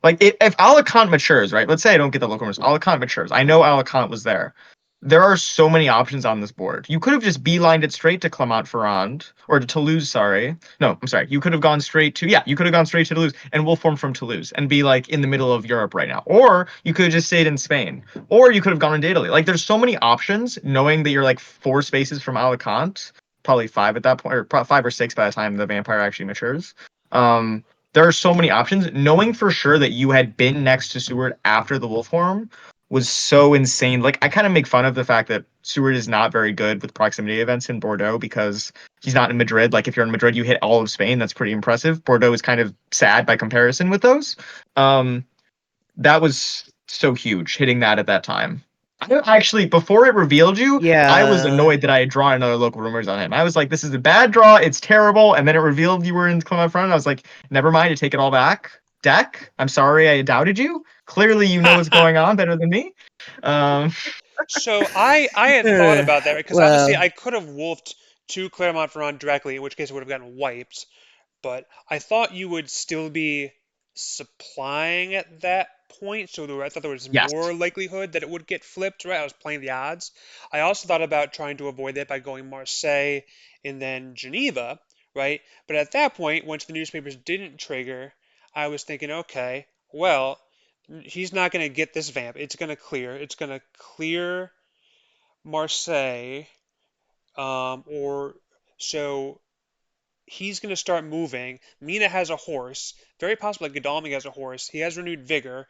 Like if Alicant matures, right? Let's say I don't get the local rumors. Alicant matures. I know Alicant was there. There are so many options on this board. You could have just beelined it straight to Clermont-Ferrand or to Toulouse. Sorry, no, I'm sorry. You could have gone straight to You could have gone straight to Toulouse and wolf form from Toulouse and be like in the middle of Europe right now. Or you could have just stayed in Spain. Or you could have gone into Italy. Like there's so many options, knowing that you're like 4 spaces from Alicante, probably 5 at that point, or 5 or 6 by the time the vampire actually matures. Um, there are so many options. Knowing for sure that you had been next to Seward after the wolf form was so insane. Like I kind of make fun of the fact that Seward is not very good with proximity events in Bordeaux because he's not in Madrid. Like if you're in Madrid, you hit all of Spain. That's pretty impressive. Bordeaux is kind of sad by comparison with those. Um, that was so huge hitting that at that time. Actually, before it revealed you, I was yeah. annoyed that I had drawn another local rumors on him. I was like, this is a bad draw. It's terrible. And then it revealed you were in Clement Front. I was like, never mind. I take it all back. Deck, I'm sorry I doubted you. Clearly, you know what's going on better than me. Um, So I had thought about that because honestly, Well, I could have wolfed to Clermont-Ferrand directly, in which case it would have gotten wiped. But I thought you would still be supplying at that point, so I thought there was yes. more likelihood that it would get flipped, right? I was playing the odds. I also thought about trying to avoid that by going Marseille and then Geneva, right? But at that point, once the newspapers didn't trigger, I was thinking, okay, well, he's not going to get this vamp. It's going to clear. It's going to clear Marseille, or So he's going to start moving. Mina has a horse. Very possible that Godalming has a horse. He has renewed vigor.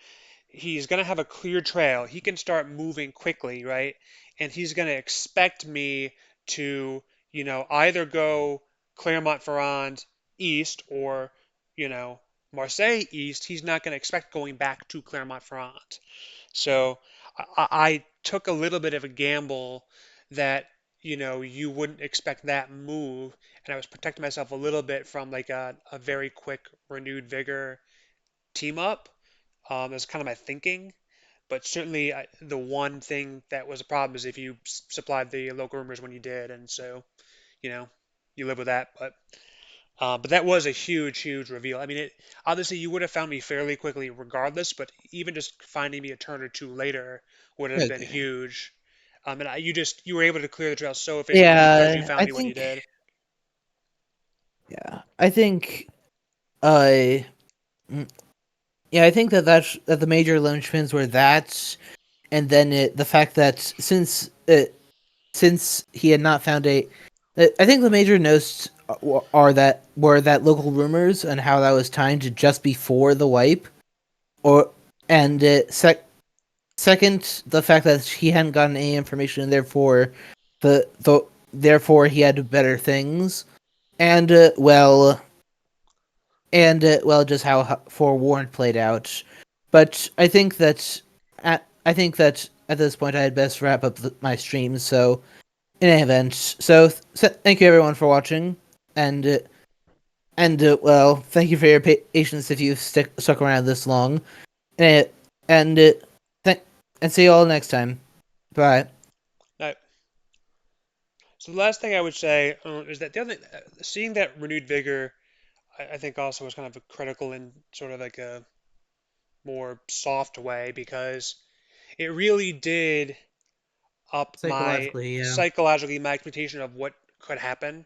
He's going to have a clear trail. He can start moving quickly, right? And he's going to expect me to, either go Clermont-Ferrand east or, you know, Marseille east. He's not going to expect going back to Clermont-Ferrand. So I took a little bit of a gamble that, you wouldn't expect that move. And I was protecting myself a little bit from like a very quick renewed vigor team up. That's kind of my thinking. But certainly, the one thing that was a problem is if you supplied the local rumors when you did, and so you know you live with that. But that was a huge, huge reveal. I mean, obviously you would have found me fairly quickly regardless, but even just finding me a turn or two later would have been Okay. huge. And you were able to clear the trail so efficiently because you Yeah, found I me when you think. did. Yeah, I think. Uh, mm, yeah, I think that the major linchpins were that, and then the fact that since he had not found I think the major notes were that local rumors and how that was timed just before the wipe, or and second the fact that he hadn't gotten any information, and therefore he had better things, and just how forewarned played out. But I think that at this point I had best wrap up my stream. So in any event, thank you everyone for watching, and thank you for your patience if you've stuck around this long, and and th- and see you all next time. Bye. Now, so the last thing I would say is that the other seeing that renewed vigor, I think also was kind of critical in sort of like a more soft way because it really did up my Psychologically, yeah. psychologically my expectation of what could happen.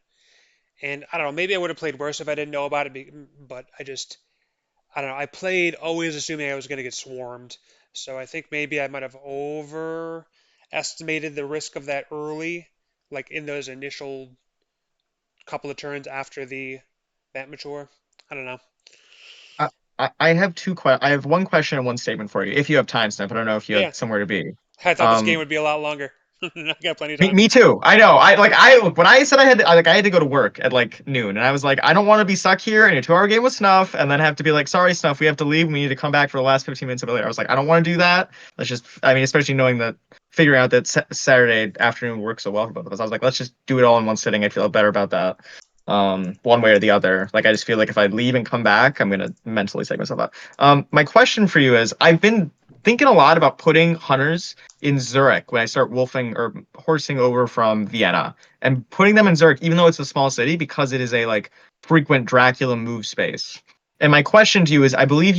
And I don't know, maybe I would have played worse if I didn't know about it, but I don't know. I played always assuming I was going to get swarmed. So I think maybe I might have overestimated the risk of that early, like in those initial couple of turns after the Vent mature. I don't know. I, I have I have one question and one statement for you. If you have time, Sniff. I don't know if you have Yeah, somewhere to be. I thought this game Um, would be a lot longer. I got plenty of Me, time. me too. I know. When I said I had to go to work at like noon, and I was like, I don't want to be stuck here in a 2 hour game with Snuff, and then have to be like, sorry, Snuff, we have to leave. We need to come back for the last 15 minutes of it later. I was like, I don't want to do that. Let's just, I mean, especially knowing that, figuring out that Saturday afternoon works so well for both of us. I was like, let's just do it all in one sitting. I feel better about that. One way or the other. Like I just feel like if I leave and come back, I'm gonna mentally psych myself out. My question for you is, I've been thinking a lot about putting hunters in Zurich when I start wolfing or horsing over from Vienna and putting them in Zurich, even though it's a small city, because it is a like frequent Dracula move space. And my question to you is, I believe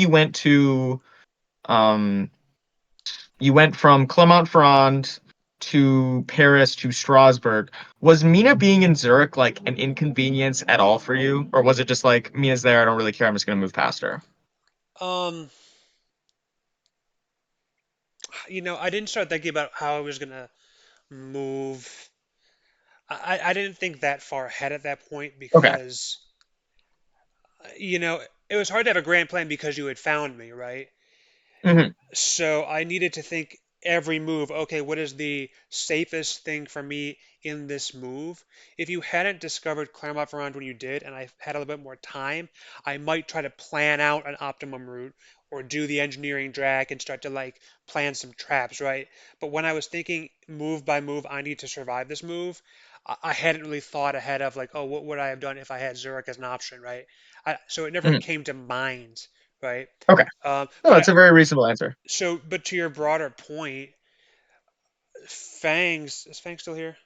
um, you went from Clermont-Ferrand to Paris to Strasbourg. Was Mina being in Zurich like an inconvenience at all for you, or was it just like Mina's there, I don't really care, I'm just gonna move past her? Um, I didn't start thinking about how I was gonna move. I didn't think that far ahead at that point Okay. because, it was hard to have a grand plan because you had found me, right? Hmm. So I needed to think every move, okay, what is the safest thing for me in this move? If you hadn't discovered Clermont-Ferrand when you did, and I had a little bit more time, I might try to plan out an optimum route or do the engineering Drac and start to like plan some traps, right? But when I was thinking move by move, I need to survive this move, I hadn't really thought ahead of like, oh, what would I have done if I had Zurich as an option, right? So it never Hmm. came to mind, right? Okay. No, But that's a very reasonable answer. but to your broader point, Fangs, is Fang still here?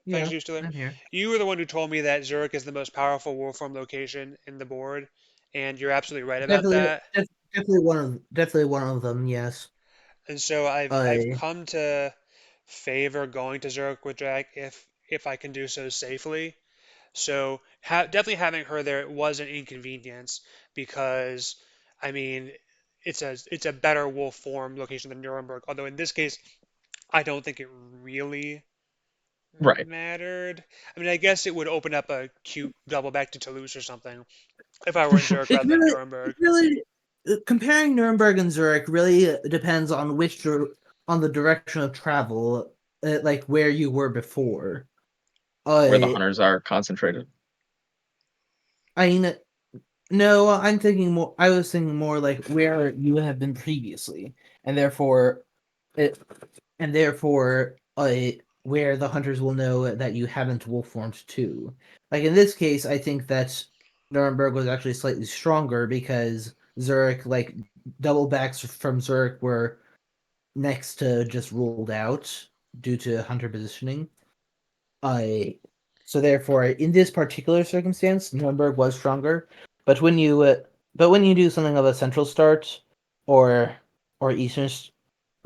Fangs, Yeah, are you still here? I'm here. You were the one who told me that Zurich is the most powerful Wolfram location in the board, and you're absolutely right about Definitely, that. definitely one of them. Yes. And so I've I come to favor going to Zurich with Drac if I can do so safely. So definitely having her there was an inconvenience because I mean it's a better wolf form location than Nuremberg. Although in this case I don't think it really Right. mattered. I mean, I guess it would open up a cute double back to Toulouse or something if I were in Zurich It rather than really, Nuremberg. it really comparing Nuremberg and Zurich really depends on on the direction of travel, like where you were before. Where the Uh, hunters are concentrated. I mean, no, I'm thinking more. I was thinking more like where you have been previously, and therefore, it, and therefore, where the hunters will know that you haven't wolf formed too. Like in this case, I think that Nuremberg was actually slightly stronger because Zurich, like double backs from Zurich, were next to just ruled out due to hunter positioning. I so therefore, in this particular circumstance, Nuremberg was stronger. But when you do something of a central start or eastern,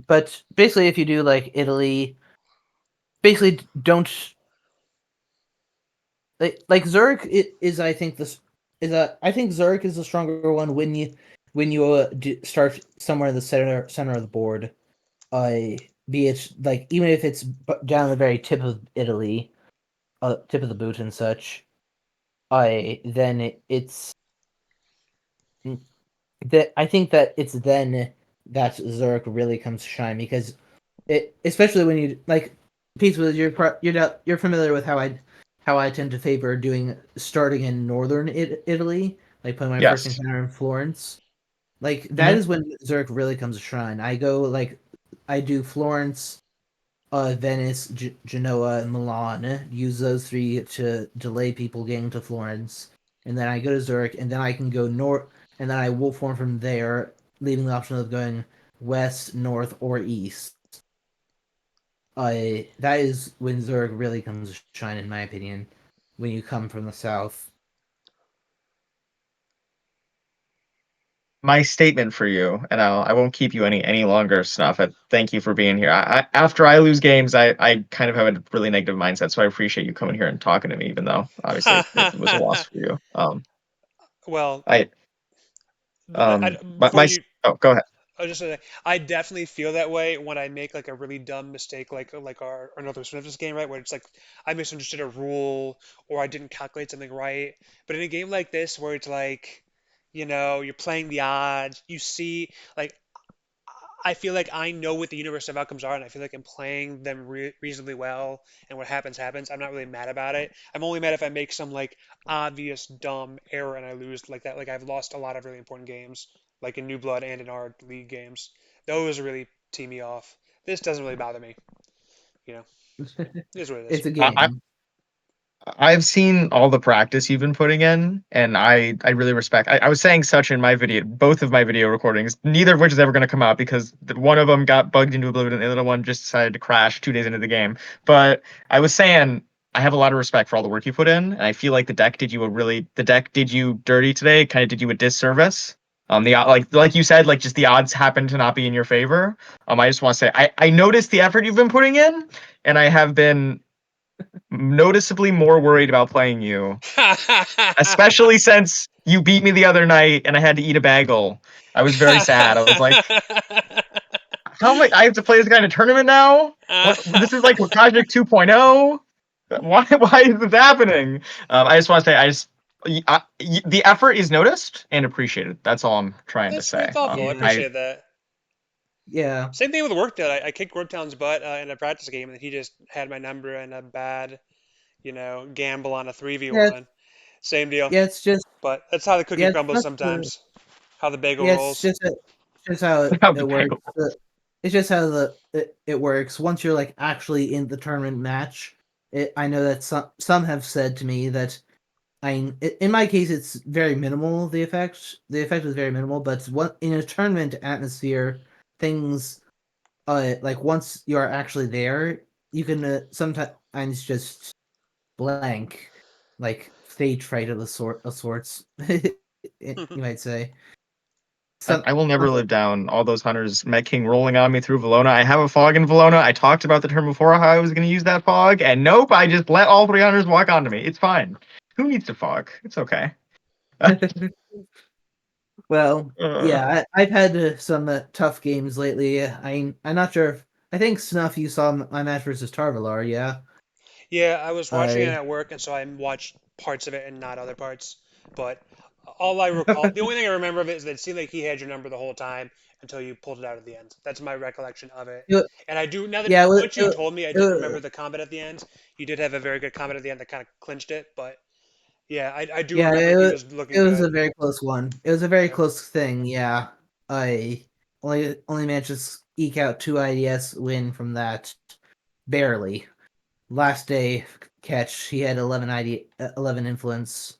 but basically, if you do like Italy, basically don't Zurich is I think this is a I think Zurich is the stronger one when you start somewhere in the center of the board. Be it like even if it's down the very tip of Italy, tip of the boot and such. Then it's that I think that it's then that Zurich really comes to shine because it especially when you like Pizza, you're familiar with how I tend to favor doing starting in northern Italy, like putting my first Yes. encounter in Florence. Like that Mhm. is when Zurich really comes to shine. I do Florence, Venice, Genoa, and Milan. Use those three to delay people getting to Florence, and then I go to Zurich, and then I can go north, and then I will form from there, leaving the option of going west, north, or east. That is when Zurich really comes to shine, in my opinion. When you come from the south. My statement for you, and I won't keep you any longer, Snuff. Thank you for being here. After I lose games, I kind of have a really negative mindset, so I appreciate you coming here and talking to me, even though obviously it was a loss for you. Well, I before my you, oh, go ahead. I was just saying, I definitely feel that way when I make like a really dumb mistake, like our another Swiftness game, right? Where it's like I misunderstood a rule or I didn't calculate something right. But in a game like this, where it's like, you're playing the odds, you see, like I feel like I know what the universe of outcomes are, and I feel like I'm playing them reasonably well. And what happens, happens. I'm not really mad about it. I'm only mad if I make some like obvious dumb error and I lose like that. Like I've lost a lot of really important games, like in New Blood and in our league games. Those really tee me off. This doesn't really bother me. You know, it is what it is. It's a I, game. I've seen all the practice you've been putting in, and I really respect. I was saying such in my video, both of my video recordings, neither of which is ever going to come out because one of them got bugged into oblivion, and the other one just decided to crash 2 days into the game. But I was saying I have a lot of respect for all the work you put in, and I feel like the deck did you dirty today, kind of did you a disservice. Like you said, like just the odds happen to not be in your favor. I just want to say I noticed the effort you've been putting in, and I have been noticeably more worried about playing you, especially since you beat me the other night and I had to eat a bagel. I was very sad. I was like, how am I have to play this guy in a tournament now? What this is like Project 2.0? Why is this happening? I just want to say the effort is noticed and appreciated. That's all I'm trying to That's really say. thoughtful. I Yeah. appreciate that. Yeah. Same thing with Worktown. I kicked Worktown's butt in a practice game, and he just had my number in a bad, gamble on a Yeah. 3v1. Same deal. Yeah. It's just But that's how the cookie yeah. It's crumbles not the sometimes. How the bagel yeah. It's rolls. just how How the it works. bagel. It's just how it works. Once you're like actually in the tournament match, I know that some have said to me that in my case it's very minimal. The effect is very minimal, but in a tournament atmosphere, things like once you are actually there, you can sometimes just blank, like stage fright of the sorts. You might say some I will never something. live down all those hunters Met King rolling on me through Valona. I have a fog in Valona. I talked about the term before how I was going to use that fog, and nope, I just let all three hunters walk onto me. It's fine. Who needs to fog? It's okay. Well, Uh, yeah, I've had some tough games lately. I'm not sure. I think Snuff, you saw my match versus Tarvalar, yeah. Yeah, I was watching it I at work, and so I watched parts of it and not other parts. But all I recall, the only thing I remember of it is that it seemed like he had your number the whole time until you pulled it out at the end. That's my recollection of it. it, And I do now that yeah, once you told me, I didn't remember it, the combat at the end. You did have a very good combat at the end that kind of clinched it, but yeah, I do yeah, remember he was looking it was good. a very close one. It was a very Yeah. close thing. Yeah, I only managed to eke out 2 IDS win from that, barely. Last day catch, he had 11 influence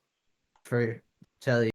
for tell you.